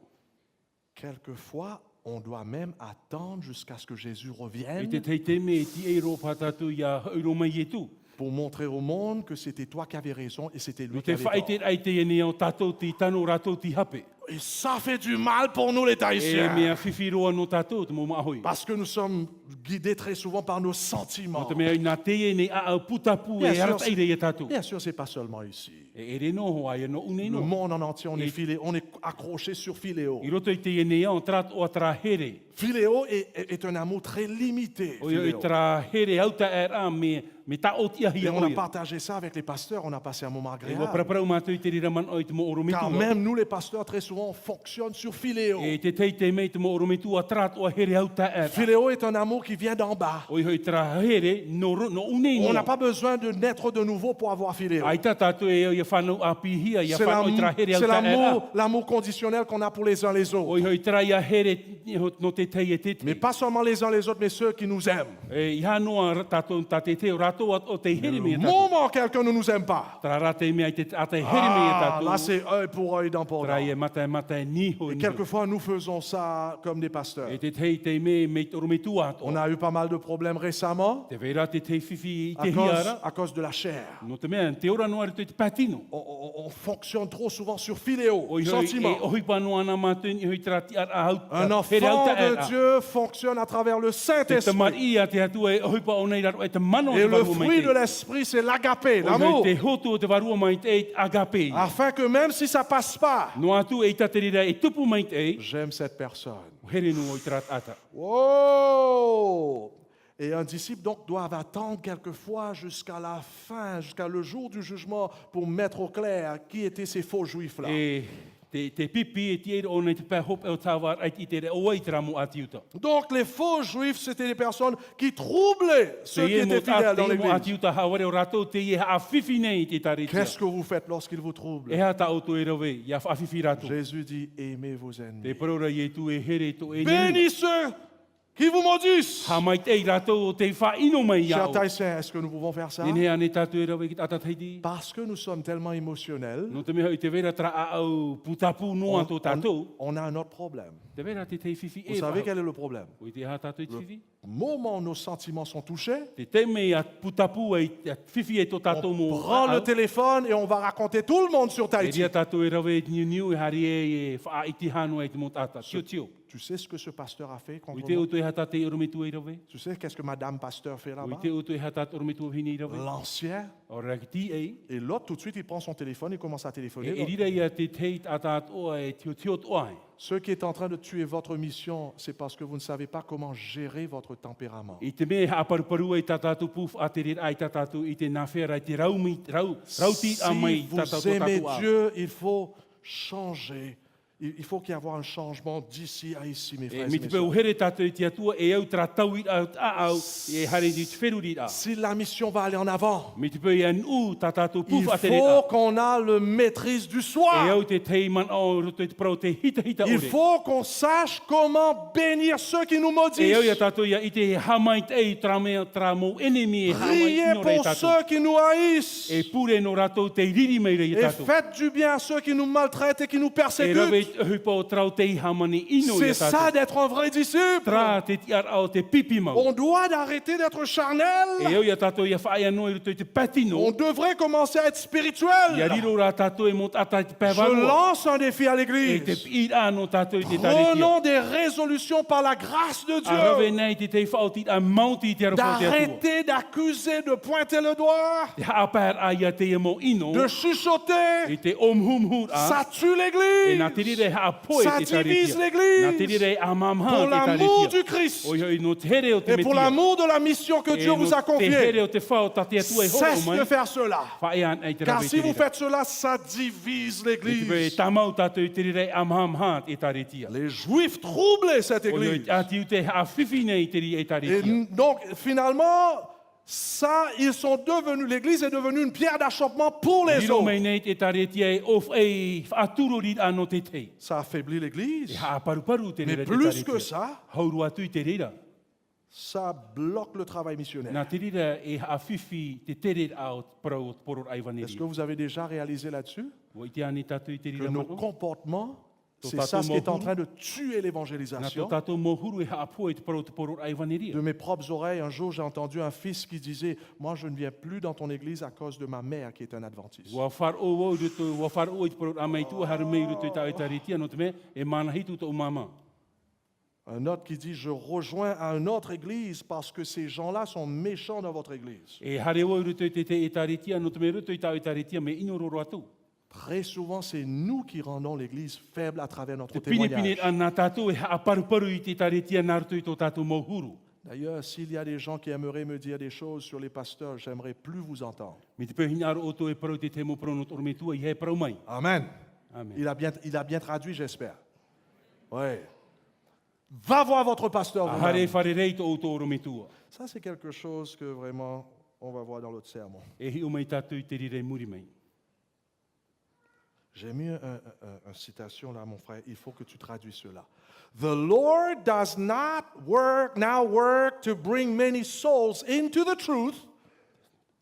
Quelquefois, on doit même attendre jusqu'à ce que Jésus E te revienne teiteme e ti eiro pa tatu ia eiro mai e tu. pour montrer au monde que c'était toi qui avais raison et c'était lui No qui te avait whaite tort. ai te ene o tatu ti tano rato ti hape. Et ça fait du mal pour nous les E Tahitiens. mea whiwhiroa no tatu te mo mahoi. Parce que nous sommes guidés très souvent par nos sentiments. No te mea ina te ene a au putapu Bien e sûr, arata ire ia tatu. Bien sûr, c'est pas seulement ici. E ere no ho ai no une Le no. monde en entier, Et- on est accroché sur Philéo. I roto i te ene o trat o atra here. Philéo est un amour très limité. O i Philéo. tra here auta e rā me Me ta o tia Et hia on a oia. partagé ça avec les pasteurs, on a passé un moment E wa agréable. praprau mātou i te rira man o i te mo oro Car mitua. même nous, les pasteurs, très souvent, on fonctionne sur Philéo. E te tei te mei te mo oro mitua trat o here au ta era. Philéo est un amour qui vient d'en bas. O i hoi tra here no unei On no. n'a pas besoin de naître de nouveau pour avoir Philéo. Ai ta tātou e ia whanau a pihia, ia C'est whanau i tra here au ta era. l'amour conditionnel qu'on a pour les uns les O autres. i hoi tra ia here no te tei e te Mais te. pas seulement les uns les autres, mais ceux qui nous aiment. E i hanoa tātou ta te te o rato o te here Le me e tātou. moment quelqu'un ne nous aime pas, Tra rate mea i te ate here me e là tātou. c'est œil pour œil, dent pour Tra dent. ia mata niho Et niho. quelquefois, nous faisons ça comme des pasteurs. E te tei te me oro mitua ato. On a eu pas mal de problèmes récemment Te veira te te whiwhi i te hiara. à cause de la chair. No te mea, te ora noa te patino. On fonctionne trop souvent sur Philéo, O i hoi e sentiment. ohi pano ana mātou i hoi trati ar a hau. Un here au enfant ta de era. Dieu fonctionne à travers le Te Saint-Esprit. tamari ia te atua e ohi pa o nei raro e te mano Et te le varua mai fruit te. de l'Esprit, c'est l'agapé, O l'amour. te hotu o te varua mai te e agape. Afin que même si ça passe pas, No atu e taterira e tupu mai te e. j'aime cette personne. O here no o i trat ata. Oh! Et un disciple donc doit attendre quelquefois jusqu'à la fin, jusqu'à le jour du jugement pour mettre au clair qui étaient ces faux juifs-là. E te pipi e tie o nei te pē hop e o tāwar ai i te re o ai te ramu ati uta. Donc les faux juifs, c'était des personnes qui troublaient ceux qui étaient fidèles dans Te mo ati l'église. uta haware o rato te i a whiwhi nei te taritia. Qu'est-ce que vous faites lorsqu'ils vous troublent? E ha ta auto e rawe, ia whiwhi rato. Jésus dit, aimez vos Te ennemis. parora i e tu e here to e nini. Bénis ceux qui vous maudissent. Ha mai te i rato o te whaino mai Chers iau. Thaïsiens, est-ce que nous pouvons faire ça? Nene ane tatu e rawe ki tata teiti. Parce que nous sommes tellement émotionnels, No te meha i te vera tra a au putapu noa tō tātou. on a un autre problème. Te vera te te whiwhi Vous e savez whahau. quel est le problème? O i te ha tātou i te whiwhi. Au moment où nos sentiments sont touchés, Te te mei a putapu e a whiwhi e tō tātou on mo prend le ahau. téléphone et on va raconter tout le monde sur E Tahiti. ria tātou e rawe e niu e hari e wha iti hano e te mo tāta. Tio tio. Tu sais ce que ce pasteur a fait O i contre te moi? uto e hata te oromitu e rawe. Tu sais qu'est-ce que Madame Pasteur fait O i là-bas? te uto e hata te oromitu o hini i rawe. L'ancien. O rakiti e. Et l'autre, tout de suite, il prend son téléphone et commence à E téléphoner. rira ia te teit a tātou e tio tio toa e. Ce qui est en train de tuer votre mission, c'est parce que vous ne savez pas comment gérer votre tempérament. I te me ha paruparu e tā tātou puf a te rira ai tā tātou i te nawhera i te rauti a mai Si tā vous tātou aimez tātou a. Dieu, il faut changer. Il faut qu'il y ait un changement d'ici à ici, mes E frères et mi mes te peu sœurs. here tātou i te atua e au tra tau i au au e hare di te wheruri a. Si la mission va aller en avant, Mi te peu i an u tā tātou il puf a te rira. faut qu'on a le maîtrise du E soi. au te tei man o roto i te prau te hita Il ore. faut qu'on sache comment bénir ceux qui nous E au ia maudissent. tātou ia i te hamai te ei tra mea tra mou enemi e hamai Priez inore i pour tātou. ceux qui nous haïssent. E pure no ratou te riri mai rei Et tātou. faites du bien à ceux qui nous maltraitent et qui nous E rawe persécutent. hupa o trau te i hamani ino i C'est ça tātou. d'être un vrai disciple. Tra te ti ar au te pipi mau. On doit arrêter d'être E charnel. au ia tātou ia whaai anō i roto i te patino. On devrait commencer à être Ia spirituel. riro rā tātou e mot ata i te Je pēwarua. lance un défi à E te l'église. i anō tātou i te taritia. Prenons des résolutions par la grâce de A rawe Dieu nei te te whaoti a mauti i te arapo te atua. d'arrêter d'accuser, de pointer le doigt, Te haapēr a ia te emo ino. de chuchoter. I te omhumhur a. Ça tue E nā te l'église rire ha poe Ça te divise taritia. l'église. Nā te rire a mamha pour te l'amour taritia. du Christ O ioi no te here o te et pour metia. l'amour de la mission que E Dieu vous a no te here confiée. o te whao ta te atua e horo Cesse mai. de faire cela. Whae an ei te Car rawe si te vous rira. faites cela, ça divise E te pe l'église. tamau tātou i te rire a mamha e taritia. Les Juifs troublaient cette O ioi église. ati u te ha whiwhi nei te ri e Et taritia. donc, finalement, ça, ils sont devenus, l'église est devenue une pierre d'achoppement pour les Riro mai autres. nei te taritia e of e whaaturo ri anō te tei. Ça affaiblit E l'église. ha paru te Mais rira te plus que taritia. ça, Hauru atu i te rira. ça bloque le travail missionnaire. Nā te rira e ha whiwhi te tere au poror Est-ce aiwaneri. que vous avez déjà réalisé là-dessus O i te ani tātou i te que rira nos mako. comportements, c'est Tato ça ce qui est en mohuru. train de tuer Nā tō l'évangélisation. tātou mohuru e ha apua i te poror aiwaneri. De mes propres oreilles, un jour, j'ai entendu un fils qui disait, moi, je ne viens plus dans ton église à cause de ma mère qui est un adventiste. Wa whar o o ruto, wa whar o i te poror amai tu haru mei ruto i tau e taritia no te me e mana hitu tō mama. Un autre qui dit, je rejoins à une autre église parce que ces gens-là sont méchants dans votre église. E hare o ruto i te e taritia no te me ruto i tau e taritia me inoro atu. Très souvent, c'est nous qui rendons l'église faible à travers notre Te pine pine témoignage. ana tātou e ha paru i te taritia nā ruto i tō tātou mohuru. D'ailleurs, s'il y a des gens qui aimeraient me dire des choses sur les pasteurs, j'aimerais plus vous entendre. Me te pehina aro o to e parau te te mo prono to me tua I he parau mai. Amen. Amen. Il a bien traduit, j'espère. Oui. Va voir votre pasteur. A vous-même. hare whare rei to o to oro me tua. Ça, c'est quelque chose que vraiment, on va voir dans l'autre sermon. E hi o mai tātou I te rire muri mai. J'ai mis une citation là, mon frère. Il faut que tu traduis cela. The Lord does not now work to bring many souls into the truth,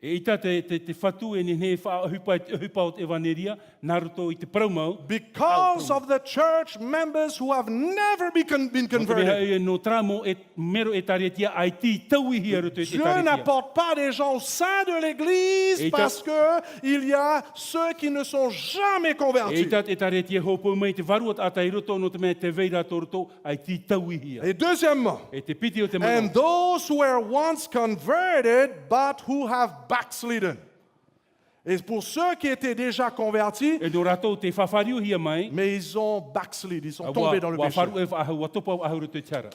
E ita te whatu e ne hupa o te evaneria, naruto I te praumau. because of the church members who have never been Mo te mea converted. e no tramo e mero e taretia ai ti tauihi aru te Dieu taretia. n'apporte pas des gens au sein de l'Église Et parce qu'il y a ceux qui ne sont jamais E convertis. ita te taretia hopo mai te varuat atai roto no te mea te veira toroto ai ti tauihi. Et deuxièmement, E te piti o te and mana. those who were once converted but who have backslidden. Et pour ceux qui étaient déjà convertis, E no rato te whawhariu hia mai. mais ils ont backslid, ils sont tombés dans le Wa péché. wharu e whaahau, wa topa o ahuru te tara.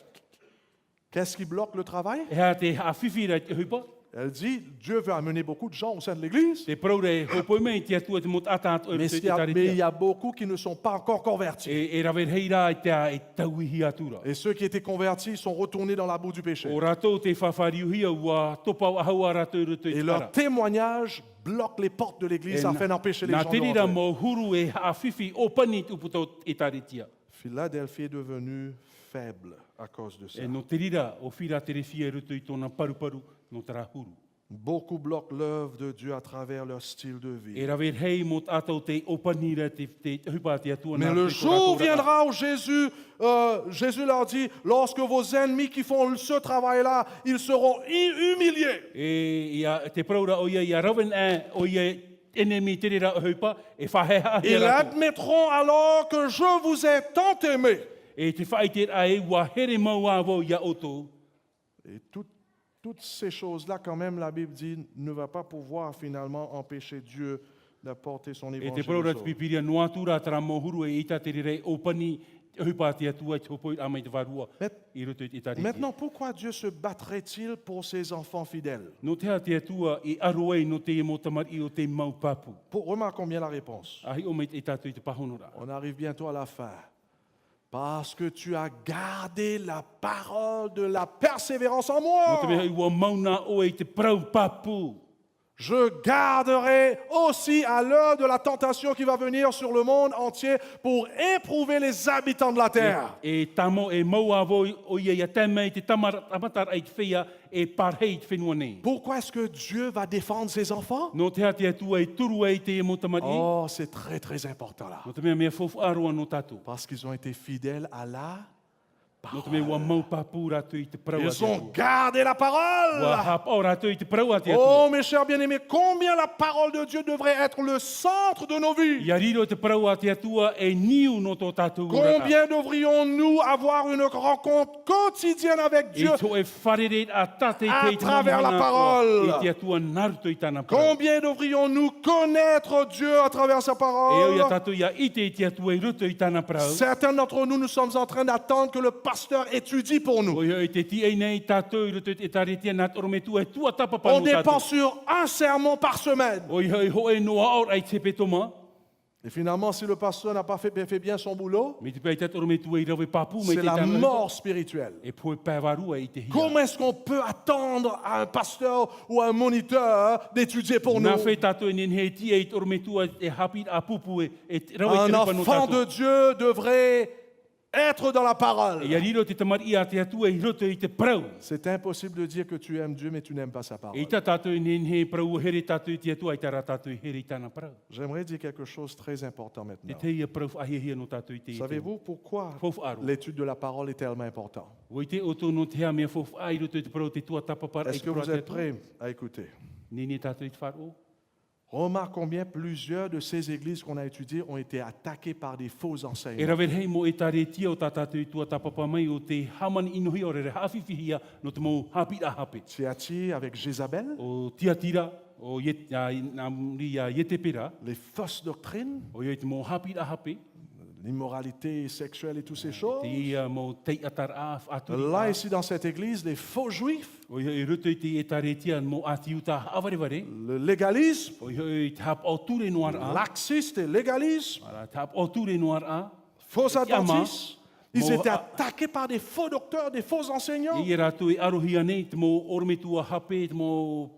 Qu'est-ce qui bloque le travail? E hea te hawhiwhira te hupa. Elle dit, Dieu veut amener beaucoup de gens au sein de l'Église, Te praure hopo mai te atua te mot atat o mais te il y a taretia. beaucoup qui ne sont pas encore convertis. E rawe heira I te a e tauihi atura. Et ceux qui étaient convertis sont retournés dans la boue du péché. O rato te whawhariu hia wa topa o ahau a rato I roto Et I leur tara. témoignage bloque les portes de l'Église afin d'empêcher les Nā gens te de rira rentrer. mo huru e hawhiwhi o pani tuputo e taretia. Philadelphie est devenue faible à cause de ça. E no te rira o whira te rewhia roto I tōna paruparu no tara huru. Beaucoup bloquent l'œuvre de Dieu à travers leur style de vie. E rawe hei mo tātou te opanira te hupa te atua. Mais nā le te jour koratora. viendra où Jésus leur dit, lorsque vos ennemis qui font ce travail-là, ils seront humiliés. E ia te praura o ia rawen o ia enemi te rira o hupa e whaheha Ils hea rato. admettront alors que je vous ai tant aimé. E te whaite ai wa here mau avo ia oto. Et toutes ces choses-là, quand même, la Bible dit, ne va pas pouvoir finalement empêcher Dieu d'apporter son E te évangile. praura aux te autres. pipiria noa tura tara mohuru e ita te rire opani hupa te atua te hopoi amai te varua. I roto I tariki. Maintenant, pourquoi Dieu se battrait-il pour ses enfants fidèles? No te te atua I aroei no te mo tamar I o te mau papu. Remarquons bien la réponse. Ahi o mei te tātou I te pahonora. On arrive bientôt à la fin. Parce que tu as gardé la parole de la persévérance en No te moi. mea I ua mauna o e te prau papu. Je garderai aussi à l'heure de la tentation qui va venir sur le monde entier pour éprouver les habitants de la terre. E tamo e mau avo o ia ia teme te tamatar ai te whia e parhei te whenua nei. Pourquoi est-ce que Dieu va défendre ses enfants? No te te atua e turu e te mo tamari. Oh, c'est très très important là. No te mea fofu aroa no tātou. Parce qu'ils ont été fidèles à la No te mea ua mau papu ratu I te prau a Ils te ont atua. gardé la Ua parole. hapau ratu I te prau a te atua. Oh, mes chers bien-aimés, combien la parole de Dieu devrait être le centre de nos vies. Ia riro te prau a te atua e niu no tō tātou urata. Combien devrions-nous avoir une rencontre quotidienne avec I Dieu? to e wharere a tate À te travers la parole. I te atua naruto I tāna prau. Combien devrions-nous connaître Dieu à travers sa E o parole? ia tātou ia ite I te atua I roto I tāna prau. Certains d'entre nous, nous sommes en train d'attendre que le pasteur étudie pour nous. O ia e te ti ei nei tātou I roto I te taretia nā torometu e tua tapa On panu tātou. dépense sur un sermon par semaine. O ia e ho e noa aur ai te petoma. Et finalement, si le pasteur n'a pas fait bien son boulot, Me te pei te torometu e rawe papu me c'est te la tāna. mort spirituelle. E poe pēwarua I te hia. Comment est-ce qu'on peut attendre à un pasteur ou à un moniteur d'étudier pour nous? Nā whai tātou e nenhe ti e torometua e hapi a pupu e rawe Un te rupa no enfant de tātou. Dieu devrait être dans la parole. E ia riro te tamari a te atua I roto I te prau. C'est impossible de dire que tu aimes Dieu, mais tu n'aimes pas sa E parole. ita tātou e nenhe prau here tātou I te atua I tara tātou I here I tāna prau. J'aimerais dire quelque chose de très important Te maintenant. te ia prau ahihia no tātou I te Savez-vous pourquoi Fofu aru. l'étude de la parole est tellement importante? O I te oto no te hea mea fofu ai roto I te prau te tua tapapar Est-ce que vous êtes prêts à écouter? Nini tātou I te wharo. Remarquons bien, plusieurs de ces églises qu'on a étudiées ont été attaquées par des faux E enseignements. rawe hei mo e tare tia o tā tātou I tua tapapa mai o te haman inohi o re hawhiwhihia no te mo hapi a hape. Thyatire avec Jézabel, O tiatira, o Yetepera, les fausses doctrines, o i te mo hapi a hape, l'immoralité sexuelle et toutes ces choses. Te ia mo tei atara atu. Là, ici, dans cette église, les faux juifs, O i roto i te e taretia mo ati uta avarevare. le légalisme, O i tap o ture noir a. laxiste et légalisme, Ara tap o ture noir a. faux adventistes, ils Mo- étaient attaqués par des faux docteurs, des faux enseignants. I ratu e arohia nei te mo ormetua hape te mo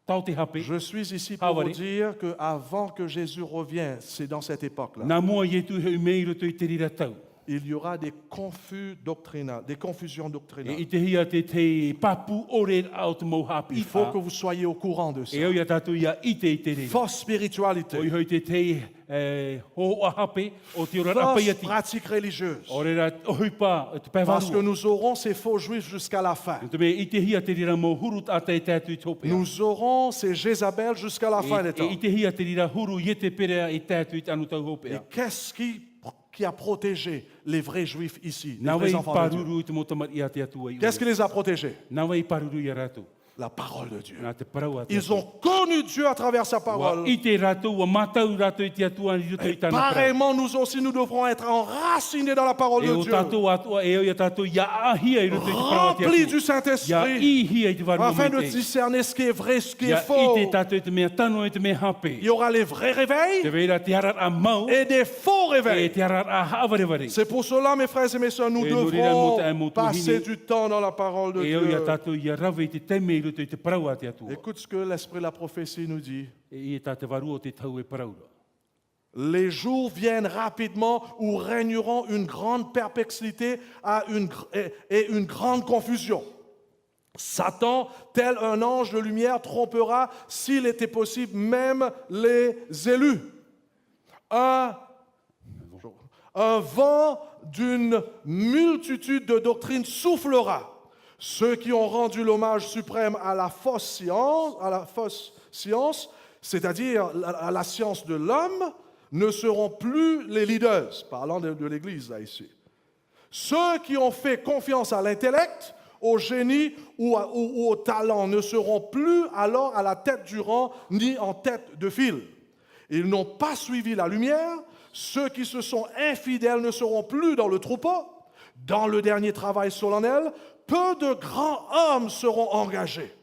tau te hape. Je suis ici pour vous Havare. dire qu'avant que Jésus revienne, c'est dans cette époque-là, Nā mua i tu he mei roto i te rira tau. il y aura des confusions E doctrinales. i te hia te papu ore au te mo hapi. Il faut que vous soyez au courant de ça. E au ia tatu ia ite i te rira. Fausse O spiritualité, i hoi te ho a hape o te ora rapa fausse iati. pratique religieuse. O rera oi pa te Parce que pevaru. nous aurons ces faux juifs jusqu'à la fin. Te me i te hia te rira mo hurut ata e tatu i topea. Nous aurons ces Jézabel jusqu'à la fin des E temps. i te hia te rira huru i te perea i tatu i anu tau Et hopea. qu'est-ce qui a protégé les vrais juifs ici, les Nā vrais wei enfants de Dieu? paruru i te motamat i ate atua i ua. Qu'est-ce qui les a protégés? Nā wei paruru i a ratu. La parole de Dieu. Nā te parau ate Ils ont connu Dieu à travers sa Wa parole. i te ratu, wa matau ratu i te atua i roto i tāna parau. Pareillement, nous aussi, nous devrons être enracinés dans la parole E de o Dieu, tātou atua, e o ia tātou, ia ahia i roto i te parau ate remplis atua. du Ia Saint-Esprit, i hia i te varu afin me de te. discerner ce qui est vrai, ce qui Ia est i faux. te tātou i te mea tano i te mea hape. Il y aura les vrais Te réveils veira te harar a mau, et des faux e réveils. te harar a havarevare. C'est pour cela, mes frères et mes sœurs, nous Et nous dirons, devrons nous passer tuhini. du temps dans la parole de E o ia Dieu. tātou, ia rawe i te teme i roto i te parau ate atua. Écoute ce que l'Esprit de la prophétie nous dit. E i tā te varu o te tau e paraura. Les jours viennent rapidement où régneront une grande perplexité et une grande confusion. Satan, tel un ange de lumière, trompera, s'il était possible, même les élus. Un vent d'une multitude de doctrines soufflera. Ceux qui ont rendu l'hommage suprême à la fausse science, c'est-à-dire à la science de l'homme, ne seront plus les leaders, parlant de l'Église là ici. Ceux qui ont fait confiance à l'intellect, au génie ou au talent ne seront plus alors à la tête du rang ni en tête de file. Ils n'ont pas suivi la lumière. Ceux qui se sont infidèles ne seront plus dans le troupeau. Dans le dernier travail solennel, peu de grands hommes seront engagés.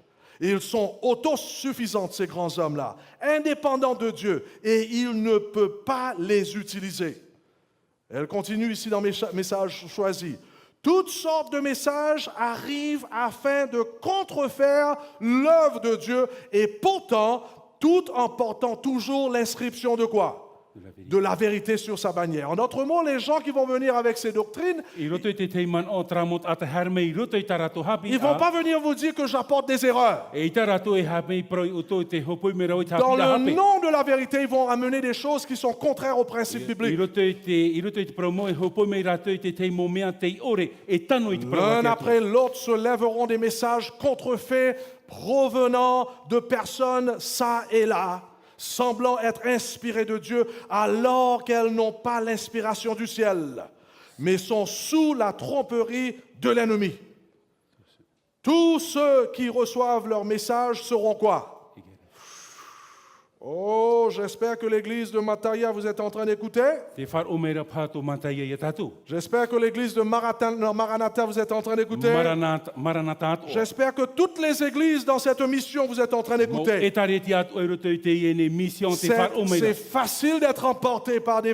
Ils sont autosuffisants, ces grands hommes-là, indépendants de Dieu, et il ne peut pas les utiliser. Elle continue ici dans mes messages choisis. Toutes sortes de messages arrivent afin de contrefaire l'œuvre de Dieu, et pourtant, tout en portant toujours l'inscription de quoi? De la vérité sur sa bannière. En d'autres mots, les gens qui vont venir avec ces doctrines, I roto i te teiman o tramot ata harme i roto i tā rato hapi. ils ne vont pas venir vous dire que j'apporte des erreurs. E i tā rato e hape i proi uto i te hopoi me rau i tā Dans pila le hape. nom de la vérité, ils vont amener des choses qui sont contraires aux principes I bibliques. roto i te promo e hopoi me rato i te teimo mea te ore e tano i te prau L'un ate après atua. l'autre se lèveront des messages contrefaits provenant de personnes ça et là, semblant être inspirées de Dieu alors qu'elles n'ont pas l'inspiration du ciel, mais sont sous la tromperie de l'ennemi. Tous ceux qui reçoivent leur message seront quoi? Oh, j'espère que l'église de Mataya, vous êtes en train d'écouter. Te whar o meira pāto mataia i a tātou. J'espère que l'église de Maranatha, vous êtes en train d'écouter. Maranata atoa. J'espère que toutes les églises dans cette mission, vous êtes en train Mo e d'écouter. tareti atu e roto i te iene mission te whar o meira. C'est facile d'être emporté par des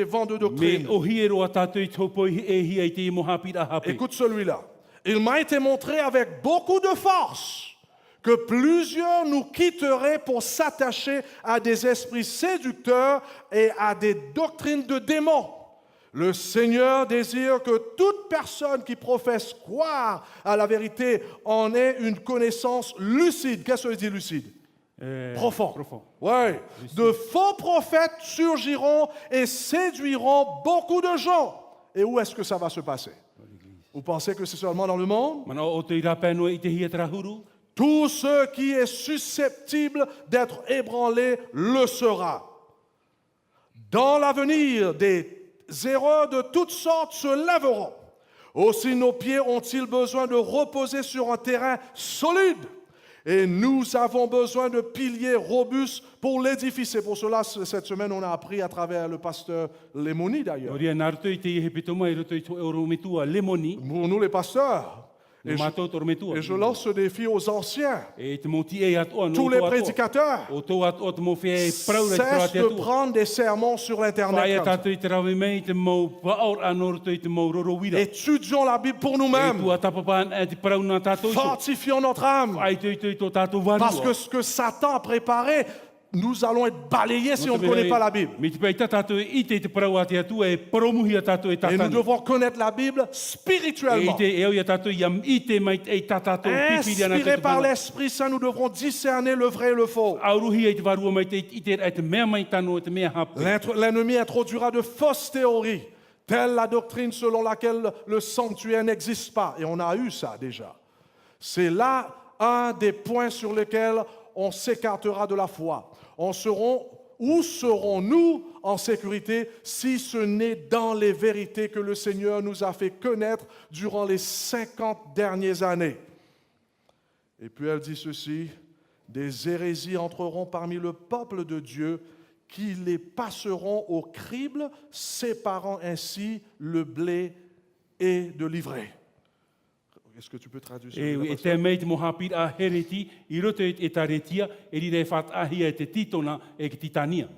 vents de Me doctrine. o hiero a tātou i topoi e hia i te imo hapi a hape. Écoute celui-là. Il m'a été montré avec beaucoup de force que plusieurs nous quitteraient pour s'attacher à des esprits séducteurs et à des doctrines de démons. Le Seigneur désire que toute personne qui professe croire à la vérité en ait une connaissance lucide. Qu'est-ce que ça veut dire lucide? Profond. Ouais. De faux prophètes surgiront et séduiront beaucoup de gens. Et où est-ce que ça va se passer? Vous pensez que c'est seulement dans le monde? Mana o te irapeno i te hia trahuru. Tout ce qui est susceptible d'être ébranlé le sera. Dans l'avenir, des erreurs de toutes sortes se lèveront. Aussi nos pieds ont-ils besoin de reposer sur un terrain solide. Et nous avons besoin de piliers robustes pour l'édifice. Et pour cela, cette semaine, on a appris à travers le pasteur Lemoni d'ailleurs. Ori ana roto i te ihe pitoma i roto i to euro metua lemoni, Pour nous les pasteurs. no matou toro metua. Et je lance ce défi aux anciens, E te moti e atoa no tous les to atoa. prédicateurs. O to atoa te mo fia e praura i te Cesse rawate de atua. prendre des sermons sur Whaia l'Internet. comme ça. tātou i te rawe mei te mau paor anō roto i te mau roro wira. Étudions la Bible pour E nous-mêmes. tua tapapaan e te prauna tātou iso. Fortifions notre âme. Ai te i to tātou varua. Parce que ce que Satan a préparé, nous allons être balayés si on ne connaît pas la Bible. Me te pei tātou i te prau ate atua e promuhia tātou e Et nous tātani. devons connaître la Bible E spirituellement. te eo ia tātou iam i te mai e tātou pipiri ana Inspirés te par tupuna. l'Esprit Saint, nous devrons discerner le vrai et le faux. Auruhia i te varua mai te i te e te mea mai tano e te mea hape. L'ennemi introduira de fausses théories, telle la doctrine selon laquelle le sanctuaire n'existe pas. Et on a eu ça déjà. C'est là un des points sur lesquels on s'écartera de la foi. Où serons-nous en sécurité si ce n'est dans les vérités que le Seigneur nous a fait connaître durant les 50 dernières années? Et puis elle dit ceci, des hérésies entreront parmi le peuple de Dieu qui les passeront au crible, séparant ainsi le blé et de l'ivraie. Est-ce que tu peux traduire E ça? te mei te mohapir a hereti, i roto e taretia, e rire whatahia e te titona e ki titania.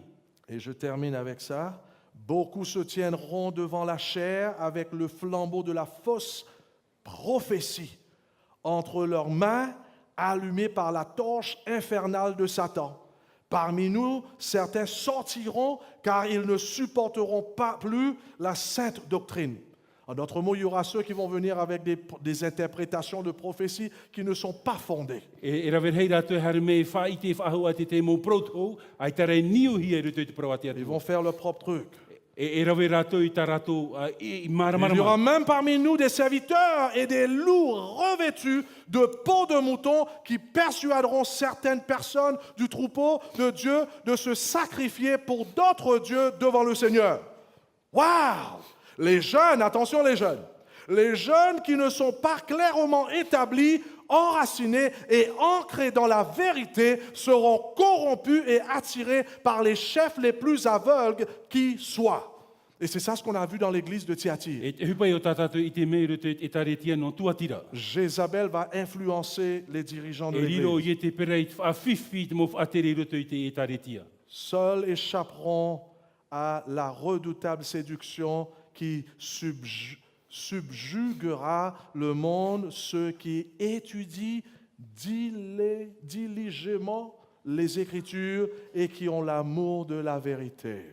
Et je termine avec ça. Beaucoup se tiendront devant la chair avec le flambeau de la fausse prophétie entre leurs mains, allumées par la torche infernale de Satan. Parmi nous, certains sortiront car ils ne supporteront pas plus la sainte doctrine. En d'autres mots, il y aura ceux qui vont venir avec des interprétations de prophéties qui ne sont pas fondées. E rawer hei rātou e hare me whai te whahua te te mō proto, ai tare niu hi e roto i te prau ate Ils atua. vont faire leur propre truc. E rawer rātou i tā rātou i Il y aura maramarama. même parmi nous des serviteurs et des loups revêtus de peau de mouton qui persuaderont certaines personnes du troupeau de Dieu de se sacrifier pour d'autres dieux devant le Seigneur. Waouh! Les jeunes, attention les jeunes qui ne sont pas clairement établis, enracinés et ancrés dans la vérité seront corrompus et attirés par les chefs les plus aveugles qui soient. Et c'est ça ce qu'on a vu dans l'église de Thyatire. E te hupai o tā tātou i te mei roto e taretia no tuatira. Jézabel va influencer les dirigeants de E riro l'église. i te pera i te whawhiwhi te mō whaatere roto i te e taretia. Seuls échapperont à la redoutable séduction qui subjuguera le monde, ceux qui étudient diligemment les Écritures et qui ont l'amour de la vérité.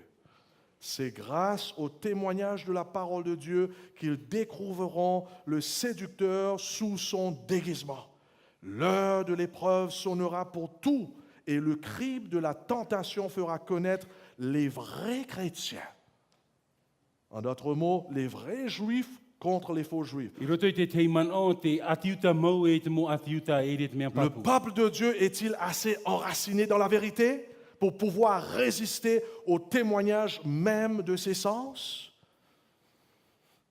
C'est grâce au témoignage de la parole de Dieu qu'ils découvriront le séducteur sous son déguisement. L'heure de l'épreuve sonnera pour tout et le crible de la tentation fera connaître les vrais chrétiens. En d'autres mots, les vrais juifs contre les faux juifs. I roto i te teiman o te atiuta mau e te mō atiuta e re te mea Le papu. peuple de Dieu est-il assez enraciné dans la vérité pour pouvoir résister au témoignage même de ses sens?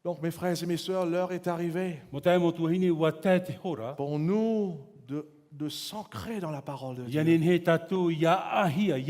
Donc, mes frères et mes sœurs, l'heure est arrivée Mo tae mo tuahine ua tae te hora, pour nous de s'ancrer dans la parole de Dieu. ianen he tātou ia ahia i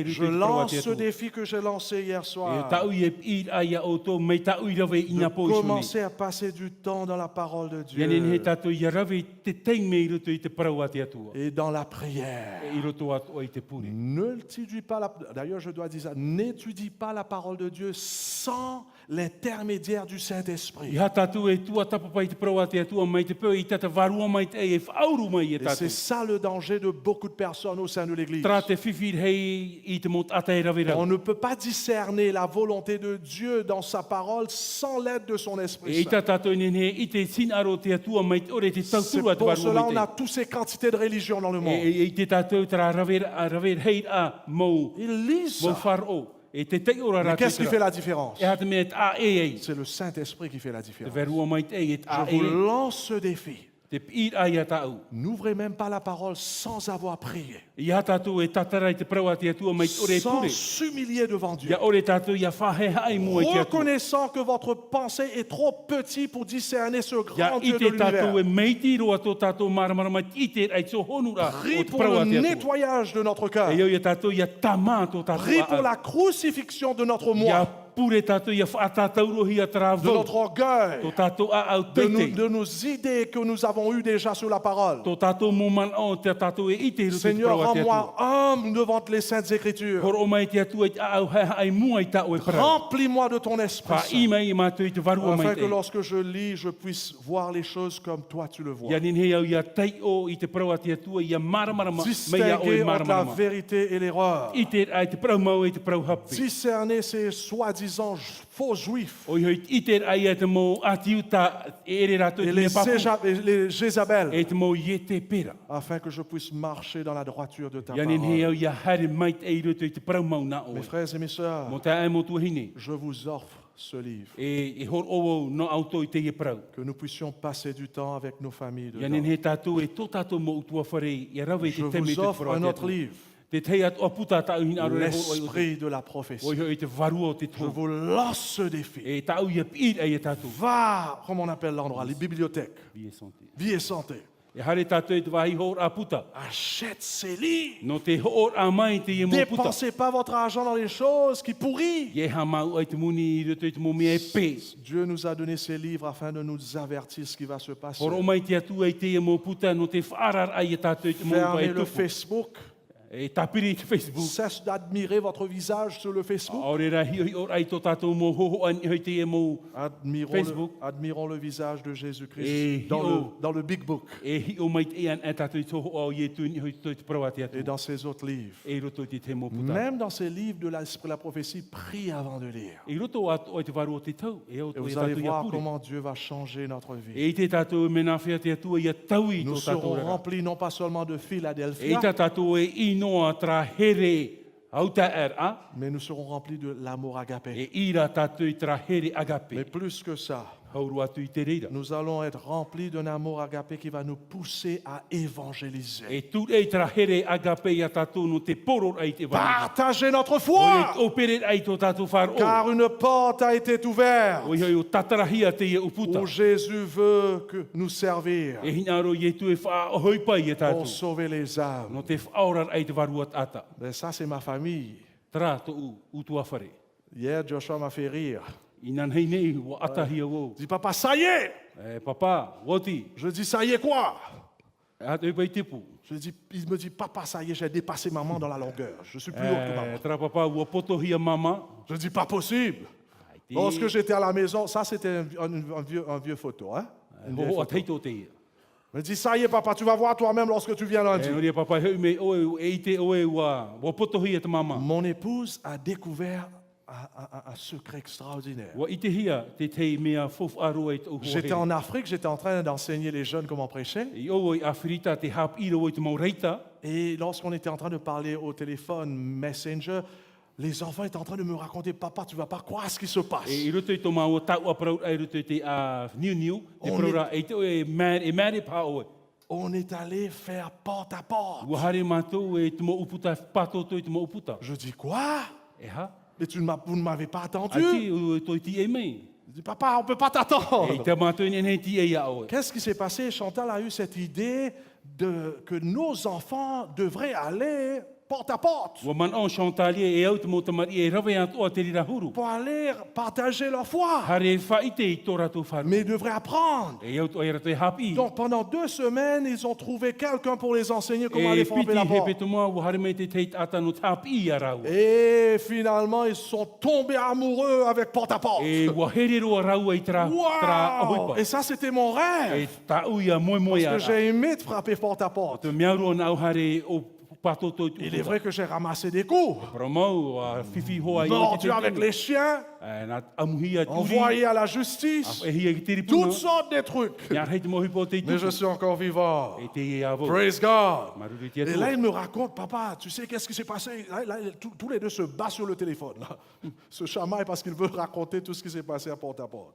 Je roto i te lance ce prawatea tu. défi que j'ai lancé hier E soir. tau i e i aia o tō, mei tau i rawe ina De po i suni. commencer à passer du temps dans la parole de Ianen he Dieu tātou ia rawe te teime i roto i te prawatea tua. et dans la prière. E i roto atu i te puri. N'étudie pas d'ailleurs je dois dire ça, n'étudie pas la parole de Dieu sans l'intermédiaire du I Saint-Esprit. ha tātou e tua tapapa i te prawatea tua, mai te pēo i tata varua mai te e whauru mai e Et c'est tātou. ça le danger de beaucoup de personnes au sein de l'Église. Tra te whiwhir hei i te mot ata e rawe On rau. ne peut pas discerner la volonté de Dieu dans sa parole sans l'aide de son E Esprit i Saint. tā tātou nene i te sinaro te atua mai te ore te C'est tauturu atu pour varua cela mai on te. a toutes ces quantités de religions dans le monde. I te tātou tra rawer hei a mou Ils lisent ça. wharo. E te te ora Mais rātou qu'est-ce qui fait la différence? E hata mea te a e ei. C'est le Saint-Esprit qui fait la Te différence. verua mai te e te a Je e vous ei. lance ce défi. Te pīt ai a tāu. N'ouvrez même pas la parole sans avoir prié, I a tātou e tatarai te prau a te atua mai ore sans pure. s'humilier devant Dieu, Ia ore tātou ia whahe hai mua i te atua. reconnaissant que votre pensée est trop petite pour discerner ce Ia grand i Dieu de te tātou l'univers. e meiti roa tō tātou maramara i te ai tō honura o Prie te pour prau le a te atua. nettoyage de notre cœur. E iau ia tātou ia tamā tō tātou Prie a pour la crucifixion de notre Ia moi, pure tātou ia whaatatauro hi a de travau. notre orgueil, Tō tātou a au teite. de nos idées que nous avons eues déjà sur la parole. Tō tātou moman o te tātou e i te rutu te Seigneur, prau a te atua. rends-moi humble devant les saintes écritures. Horo o mai te atua i a au ai mua i tāu e prau. Remplis-moi de ton esprit Pa Saint, i mai i mātou i te varua mai afin te. que lorsque je lis, je puisse voir les choses comme toi tu le vois. Ia nin hei au ia tai o i te prau a te atua ia maramarama. Mei a o Distinguer e entre la maramarama. vérité et l'erreur. I te ai te prau mau e te prau hapi. Discerner ces soi-disant faux juifs O i te ai e te mō atiu ta e ere rato i et te mea papu. les Jézabel, E te mō i e te pera. afin que je puisse marcher dans la droiture de ta Ia nin hei parole. au ia hare mai te i roto i te prau mau na o. Mes frères et mes sœurs, Mo te ai mo tuahine. je vous offre ce livre, E hor o no auto i te e prau. que nous puissions passer du temps avec nos familles Ia nin dedans. he tātou e tō tātou mo utua whare, ia rawe Je te teme vous te offre whara un te autre atua. livre, Te tei atu aputa tāu hina aro e hoi o l'esprit de la prophétie. i te varua o te Je tō. vous lance ce défi. E tāu ia pīt ai e tātou. Va, comment on appelle l'endroit, les bibliothèques, Vie e santé. vie et santé. E hare tātou e te wahi hor a puta. Achète ces livres. No te hor a mai te e mo puta. Dépensez pas votre argent dans les choses qui pourrissent. Ie ha mau ai te muni i roto i te mo mea e pē. Dieu nous a donné ces livres afin de nous avertir ce qui va se passer. Hor o mai te atu ai te e mo puta, no te whaarar ai e tātou i te mo Fermez ai le tupu. Facebook. E tapiri i te Facebook. Cesse d'admirer votre visage sur le Facebook. Aore ra hi or ai tō tātou mo hoho ani hoi te e mo Facebook. Admirons le visage de Et Jésus-Christ dans le Big Book e hi o mai te e an e tātou i tō ho au i e tūni hoi tō te prawa te et atu. dans ses autres livres. E roto i te te mo puta. Même dans ces livres de l'Esprit de la prophétie, prie avant de lire. E roto atu o te varu o te tau. E o Et tō e vous allez tātou i a voir pure. comment Dieu va changer notre vie. E i te tātou e mena whea te atua i a tau i Nous tō tātou serons rara. remplis non pas seulement de E i Philadelphia, tā tātou e inoa tra here auta er a. mais nous serons remplis de l'amour agapé. E ira tātou i tra here Mais agape. plus que ça, Hauru atu i te reira. nous allons être remplis d'un amour agapé qui va nous pousser à évangéliser. E tū e tra here agape i a tātou no te poro ai te wani. Partagez notre O foi, e opere ai tō tātou wharo. car une porte a été ouverte O i o tatarahia te e uputa. où Jésus veut que nous servir E hinaro i e tu e wha ohoi pai e pour tātou. sauver les âmes. No te whaorar ai te waruat ata. Ben, ça, c'est ma famille. Tra to utua whare. Hier, Joshua m'a fait rire. I nan hei nei wa atahia wo. Il dit, papa, ça y est. E papa, woti. Je dis, ça y est quoi? E hatu e pai tipu. Il me dit, papa, ça y est, j'ai dépassé maman dans la longueur. Je suis plus haut que E maman. tra papa ua potohia mama. Je dis, pas possible. Lorsque j'étais à la maison, ça c'était un vieux photo. Hein? Une vieille Ho a photo. teito te ia. Il me dit, ça y est, papa, tu vas voir toi-même lorsque tu viens lundi. E ori papa heu me oe e te oe ua potohia te mama. Mon épouse a découvert un secret extraordinaire. Wa i te hia te te mea fof aro e te uhu J'étais en Afrique, j'étais en train d'enseigner les jeunes comment prêcher. I o i Afrita te hap iro i te mau reita. Et lorsqu'on était en train de parler au téléphone Messenger, les enfants étaient en train de me raconter, papa, tu vas pas croire ce qui se passe. E i roto i tō mau tau a praut ai roto i te a niu, te On praura e te oe mare pa oe. On est allé faire porte à porte. Ua hare mātou e te mo uputa, patoto i te mo uputa. Je dis, quoi? E ha? Mais vous ne m'avez pas attendu. Ati o toi ti e mei. Je dis, papa, on ne peut pas E t'attendre. te mātou i nei ti e ia oe. Qu'est-ce qui s'est passé? Chantal a eu cette idée que nos enfants devraient aller porte à porte Ua man o Chantalie e au te mo tamari e rawe atu a te rira huru. pour aller partager leur foi. Hare whaite i tō ratu wharu. Mais ils devraient apprendre. E au to e rato e hapi. Donc pendant 2 semaines, ils ont trouvé quelqu'un pour les enseigner comment E aller frapper piti la hepe porte. to mua ua hare mei te teit ata no hapi i a rau. Et finalement, ils sont tombés amoureux avec porte à porte. E ua here roa rau e tra Wow! ahoipa. Et ça, c'était mon E rêve. tau ia moe moe Parce a que ra. j'ai aimé de frapper porte à porte. Te miauro na au hare o patoto i Il est tuputa. vrai que j'ai ramassé des coups. Promau a fifi hoa i o te Mordu te avec tini. les chiens, E nā amuhia turi. envoyé à la justice, E hia ki tiripuna. toutes sortes de trucs. Ia hei te mohi po te Mais je tupu. suis encore vivant. E te e avo. Praise God. Maruri te Et atua. là, il me raconte, papa, tu sais qu'est-ce qui s'est passé? Là, tous les deux se battent sur le téléphone. Là. Se chamaillent parce qu'ils veulent raconter tout ce qui s'est passé à porte à porte.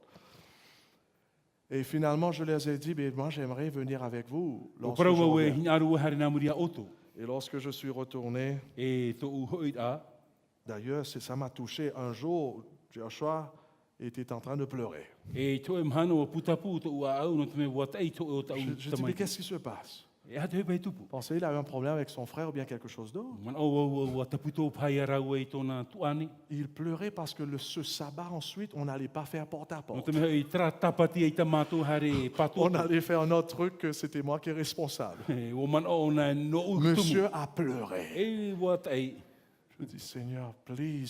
Et finalement, je leur ai dit, mais moi j'aimerais venir avec vous O lorsque je paraua e reviens. hina arua hare nā muri a oto. Et lorsque je suis retourné, E tō hoi a. d'ailleurs, ça m'a touché. Un jour, Joshua était en train de pleurer. E tō e mhano o putapu tō ua au no te me watai tō o tau Je dis, mais qu'est-ce qui se passe? E hate hoi pai tupu. Pensez qu'il avait un problème avec son frère ou bien quelque chose d'autre? Man o tapu tō pai arau e tōna tuane. Il pleurait parce que ce sabbat, ensuite, on n'allait pas faire porte à No porte. te me hoi tra tapati e ta mātou hare pato. On allait faire un autre truc que c'était moi qui est responsable. O man o na no utumu. Monsieur a pleuré. E watai. Je dis, Seigneur, please,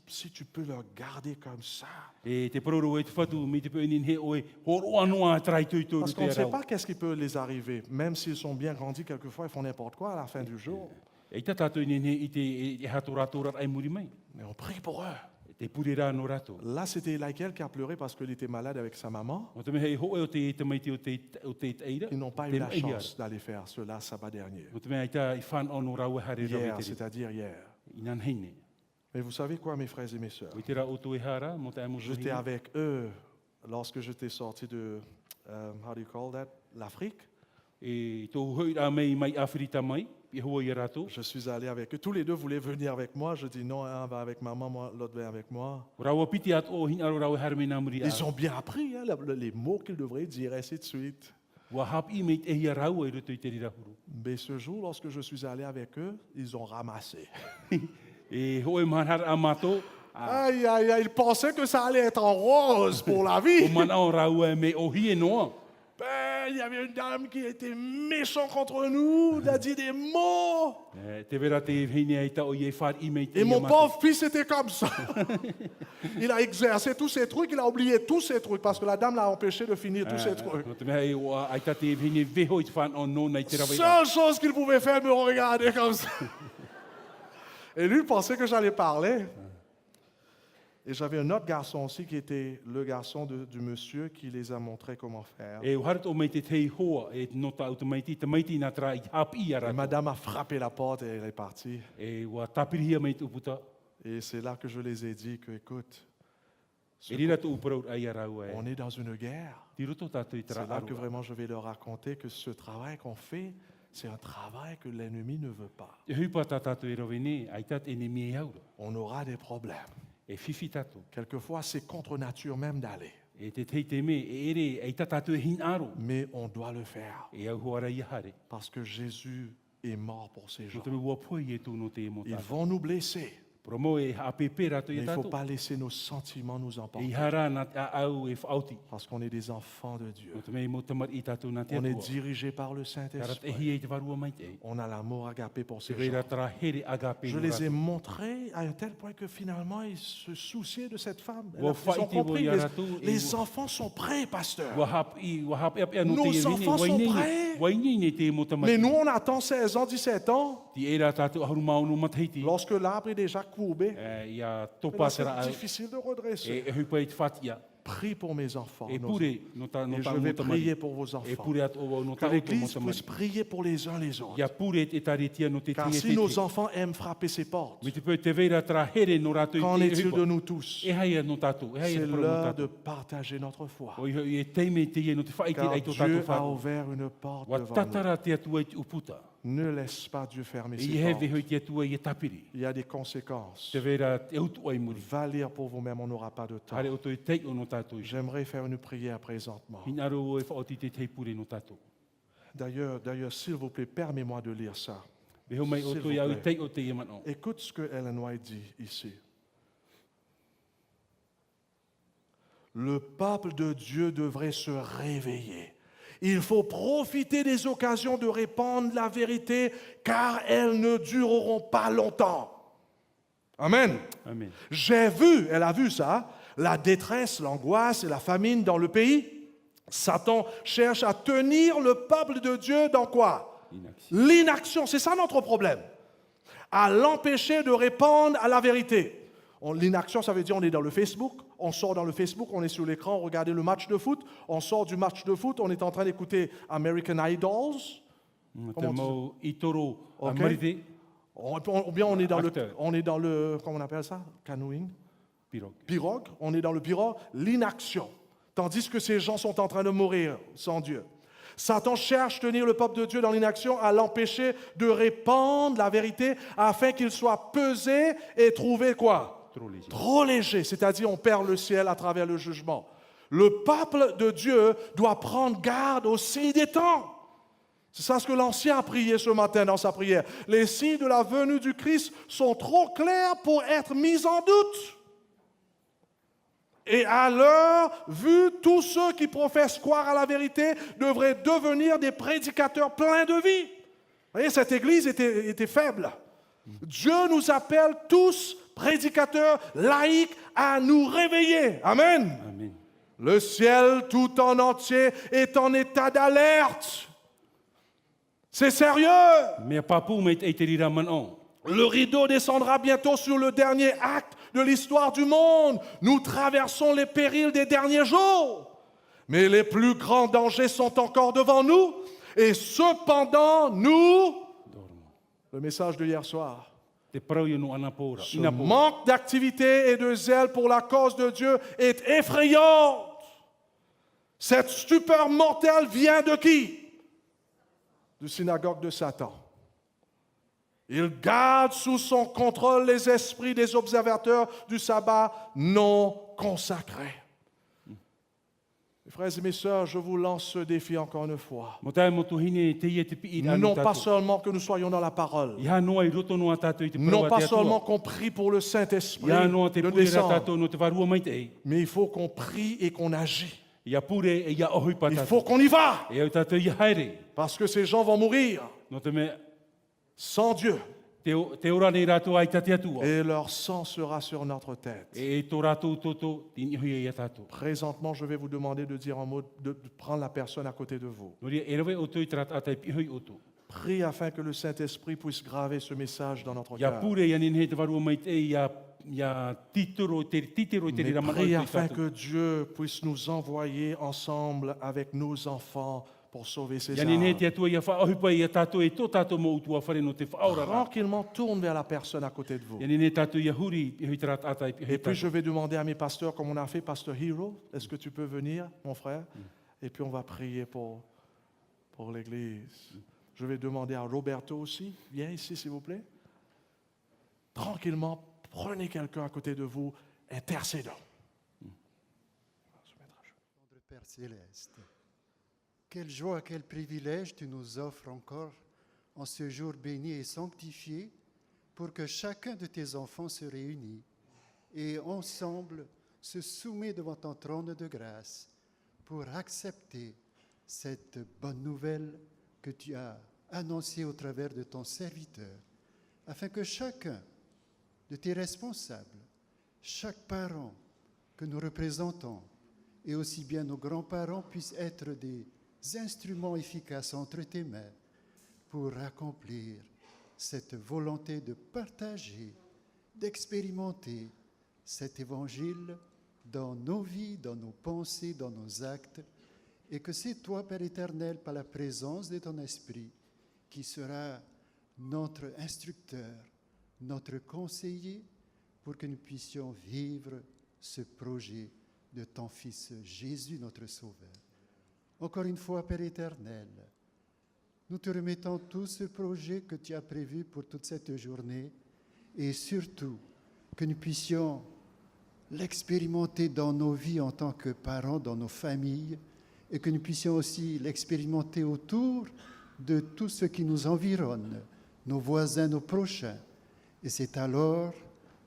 si tu peux le garder comme ça. E te pororo e te whatu mi te pēnin he oe horo anua trai tui tōru Parce qu'on te ne sait arau. pas qu'est-ce qui peut les arriver. Même s'ils sont bien grandis, quelquefois, ils font n'importe quoi à la fin du jour. E ta tātou inen he i te e hato rato rat ai muri mai. Mais on prie pour eux. E te purera no rato. Là, c'était laquelle qui a pleuré parce qu'il était malade avec sa maman. O te me hei hoe o te tamaiti o te teira. Ils n'ont pas te eu la maihara. chance d'aller faire cela sabbat dernier. O te me hei ta i whan ono rau e hare rau Hier, e te c'est-à-dire hier. Inan heine. Mais vous savez quoi, mes frères et mes sœurs? O te ra o to e hara, mo te amo J'étais avec eux lorsque j'étais sorti de, how do you call that? L'Afrique. E tō hoi rā mei mai Afrita mai, i hoa i rato. Je suis allé avec eux. Tous les deux voulaient venir avec moi. Je dis non, un va avec maman, l'autre vient avec moi. O rau a piti atu o hina aro rau e hare me nā muri a. Ils ont bien appris hein, les mots qu'ils devraient dire, ainsi de suite. Wa hap i mei te hia rau e roto i te rirahuru. Mais ce jour, lorsque je suis allé avec eux, ils ont ramassé. E hoe manhar a mato, Aïe, aïe, aïe, ils pensaient que ça allait être en rose pour la o vie. man au rau e me o hie noa. Ben, il y avait une dame qui était méchante contre nous, elle a dit des mots. E, te vera te hine ai ta o ie whar i mei te Et hia mon mato. pauvre fils était comme ça. Il a exercé tous ses trucs, il a oublié tous ses trucs parce que la dame l'a empêché de finir tous ses trucs. O te mea e o ai ta te hine veho i te whan o no nei te rawe. Seule chose qu'il pouvait faire, me regarder comme ça. Et lui pensait que j'allais parler. Et j'avais un autre garçon aussi qui était le garçon du monsieur qui les a montré comment faire. E o harat o mei te tei hoa e no ta automaiti te maiti nā tra i hap i a Et rato. madame a frappé la porte et elle est partie. E wa tapirihia mei te uputa. Et c'est là que je les ai dit que, écoute, E rira tu uparau ai a rau e. on est dans une guerre. Ti roto tātou i tra C'est là que aru. vraiment je vais leur raconter que ce travail qu'on fait, c'est un travail que l'ennemi ne veut pas. E hupa tā tātou e rovene, ai tat e ne mie aura. On aura des problèmes. E fifi tātou. Quelquefois, c'est contre nature même d'aller. E te tei te me, e ere, ai tā tātou e hin aro. Mais on doit le faire E au hoara i hare. parce que Jésus est mort pour ces No gens. te me ua poi e tū no te e mo Ils tātou. vont nous blesser, Promo e hapepe rato mais i il ne faut tātou. pas laisser nos sentiments nous E emporter hara nā a au e whauti. parce qu'on est des enfants de Dieu. No te me mo tamar i tātou nā te On est atua. dirigé par le Karat e Saint-Esprit. hi e te varua mai te. On a l'amour agapé pour Te ces reira gens. tara here agape Je no les rato. ai montrés à un tel point que finalement, ils se souciaient de cette femme. Wa Ils ont fighti compris, wa yaratu, les e enfants sont prêts, pasteur. Wa hap e no Nos te e enfants sont prêts. Wainine te mo tamar. Mais nous, on attend 16 ans, 17 ans. Ti era tātou aharu mau no matahiti. Lorsque l'arbre est déjà courbé, Ia là, topa c'est tera au. difficile de redresser. E hupa i te whatia. Prie pour mes enfants. E nos pure no ta Et je mo vais tamari. prier pour vos E enfants. pure at o no Que ta o mo l'Église tamari. puisse prier pour les uns les autres. Ia pure e taretia no te Car tinga si nos te. enfants aiment frapper ces portes, Mi te pe te veira tera here no rato i qu'en te est-il de hupa. nous tous? E haia no tātou. E haia C'est te pro no l'heure de tātou. partager notre foi. O i e teime te ie no te whaiti Car ai to Dieu tātou a whau. ouvert une porte Wa devant nous. tatara te atua i te uputa. Ne laisse pas Dieu fermer E ses i hewe portes. hoi te atua i e tapiri. Il y a des conséquences. Te veira te autu ai muri. Va lire pour vous-même, on n'aura pas de temps. Hare o toi tei o no tātou. J'aimerais faire une prière présentement. Hin aro o e whaoti te tei pure no tātou. D'ailleurs, s'il vous plaît, permets-moi de lire ça. Beho mai o S'il toi vous au plaît. tei o te ia mano. Écoute ce que Ellen White dit ici. Le peuple de Dieu devrait se réveiller. Il faut profiter des occasions de répandre la vérité, car elles ne dureront pas longtemps. Amen. Amen. J'ai vu, elle a vu ça, la détresse, l'angoisse et la famine dans le pays. Satan cherche à tenir le peuple de Dieu dans quoi? Inaksi. L'inaction, c'est ça notre problème. À l'empêcher de répandre à la vérité. L'inaction, ça veut dire on est dans le Facebook, on sort dans le Facebook, on est sur l'écran, on regarde le match de foot, on sort du match de foot, on est en train d'écouter American Idols, Te mau i toro a Ok. marite. ou bien on est Acteur. dans le, comment on appelle ça? Canoeing? Pirog. Pirogue, on est dans le pirogue, l'inaction. tandis que ces gens sont en train de mourir sans Dieu. Satan cherche à tenir le peuple de Dieu dans l'inaction, à l'empêcher de répandre la vérité afin qu'il soit pesé et trouvé quoi? Trop léger. Trop léger, c'est-à-dire on perd le ciel à travers le jugement. Le peuple de Dieu doit prendre garde aux signes des temps. C'est ça ce que l'Ancien a prié ce matin dans sa prière. Les signes de la venue du Christ sont trop clairs pour être mis en doute. Et à leur vue, tous ceux qui professent croire à la vérité devraient devenir des prédicateurs pleins de vie. Vous voyez, cette Église était faible. Dieu nous appelle tous, prédicateurs laïcs, à nous réveiller. Amen. Amen. Le ciel tout en entier est en état d'alerte. C'est sérieux. Mea papu me te rira man on. Le rideau descendra bientôt sur le dernier acte de l'histoire du monde. Nous traversons les périls des derniers jours. Mais les plus grands dangers sont encore devant nous. Et cependant, nous... Le message de hier soir. Te parau no anapora. Ce manque d'activité et de zèle pour la cause de Dieu est effrayant. Cette stupeur mortelle vient de qui? Du synagogue de Satan. Il garde sous son contrôle les esprits des observateurs du sabbat non consacrés. Mes frères et mes sœurs, je vous lance ce défi encore une fois. Non pas seulement que nous soyons dans la parole, non pas seulement qu'on prie pour le Saint-Esprit de descendre, mais il faut qu'on prie et qu'on agit. Il faut qu'on y va, parce que ces gens vont mourir sans Dieu. Et leur sang sera sur notre tête. Présentement, je vais vous demander de dire un mot, de prendre la personne à côté de vous. Prie afin que le Saint-Esprit puisse graver ce message dans notre cœur. Mais prie afin que Dieu puisse nous envoyer ensemble avec nos enfants pour sauver ces âmes. Tranquillement, tourne vers la personne à côté de vous. Et puis je vais demander à mes pasteurs, comme on a fait, Pasteur Hero, est-ce que tu peux venir, mon frère? Et puis on va prier pour l'Église. Je vais demander à Roberto aussi, viens ici s'il vous plaît. Tranquillement, prenez quelqu'un à côté de vous, intercédons. Notre Père Céleste, quelle joie, quel privilège tu nous offres encore en ce jour béni et sanctifié pour que chacun de tes enfants se réunisse et ensemble se soumet devant ton trône de grâce pour accepter cette bonne nouvelle que tu as annoncée au travers de ton serviteur, afin que chacun de tes responsables, chaque parent que nous représentons et aussi bien nos grands-parents puissent être des instruments efficaces entre tes mains pour accomplir cette volonté de partager, d'expérimenter cet évangile dans nos vies, dans nos pensées, dans nos actes, et que c'est toi, Père éternel, par la présence de ton Esprit, qui sera notre instructeur, notre conseiller, pour que nous puissions vivre ce projet de ton Fils Jésus, notre Sauveur. Encore une fois, Père éternel, nous te remettons tout ce projet que tu as prévu pour toute cette journée et surtout que nous puissions l'expérimenter dans nos vies en tant que parents, dans nos familles, et que nous puissions aussi l'expérimenter autour de tout ce qui nous environne, nos voisins, nos prochains. Et c'est alors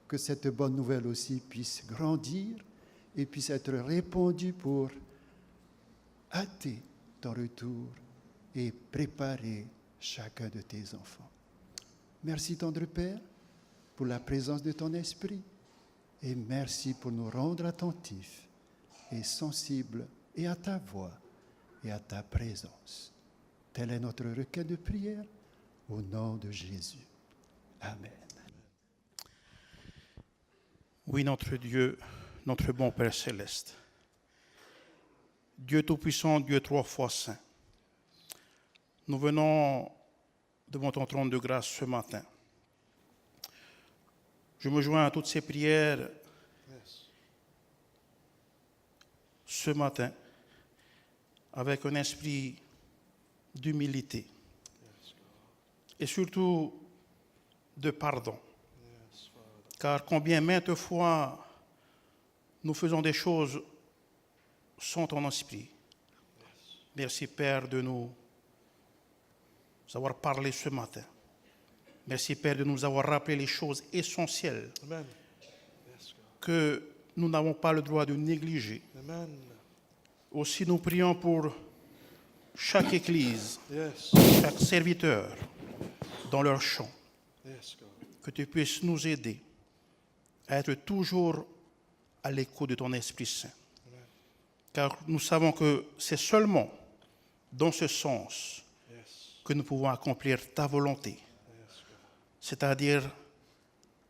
que cette bonne nouvelle aussi puisse grandir et puisse être répandue pour hâter ton retour et préparer chacun de tes enfants. Merci, tendre Père, pour la présence de ton Esprit et merci pour nous rendre attentifs et sensibles et à ta voix et à ta présence. Tel est notre requête de prière au nom de Jésus. Amen. Oui, notre Dieu, notre bon Père céleste, Dieu Tout-Puissant, Dieu trois fois saint, nous venons devant ton trône de grâce ce matin. Je me joins à toutes ces prières ce matin avec un esprit d'humilité et surtout de pardon. Car combien maintes fois nous faisons des choses sans ton esprit. Merci Père de nous avoir parlé ce matin. Merci Père de nous avoir rappelé les choses essentielles Amen. que nous n'avons pas le droit de négliger. Amen. Aussi nous prions pour chaque église, Yes. chaque serviteur dans leur champ, Yes, God. que tu puisses nous aider à être toujours à l'écoute de ton Esprit Saint. Car nous savons que c'est seulement dans ce sens Yes. que nous pouvons accomplir ta volonté. Yes, God. C'est-à-dire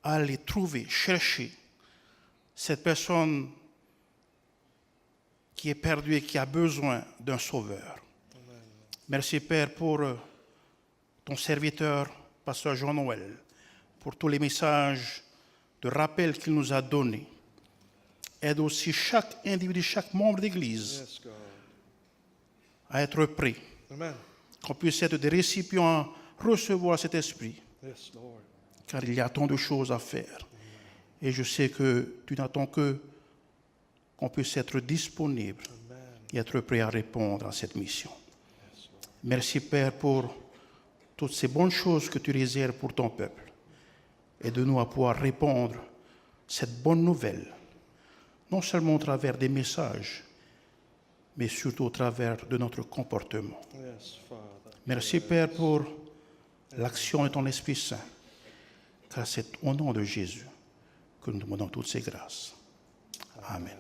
aller trouver, chercher cette personne qui est perdue et qui a besoin d'un sauveur. Amen. Merci Père pour ton serviteur, Pasteur Jean-Noël, pour tous les messages de rappel qu'il nous a donnés. Aide aussi chaque individu, chaque membre d'Église Yes, God. à être prêt, Amen. qu'on puisse être des récipients à recevoir cet esprit, Yes, Lord. car il y a tant de choses à faire. Et je sais que tu n'attends que qu'on puisse être disponible Amen. et être prêt à répondre à cette mission. Merci Père pour toutes ces bonnes choses que tu réserves pour ton peuple. Aide-nous à pouvoir répondre cette bonne nouvelle, non seulement au travers des messages, mais surtout au travers de notre comportement. Yes, Father. Merci Père pour l'action de ton Esprit Saint, car c'est au nom de Jésus que nous demandons toutes ces grâces. Amen.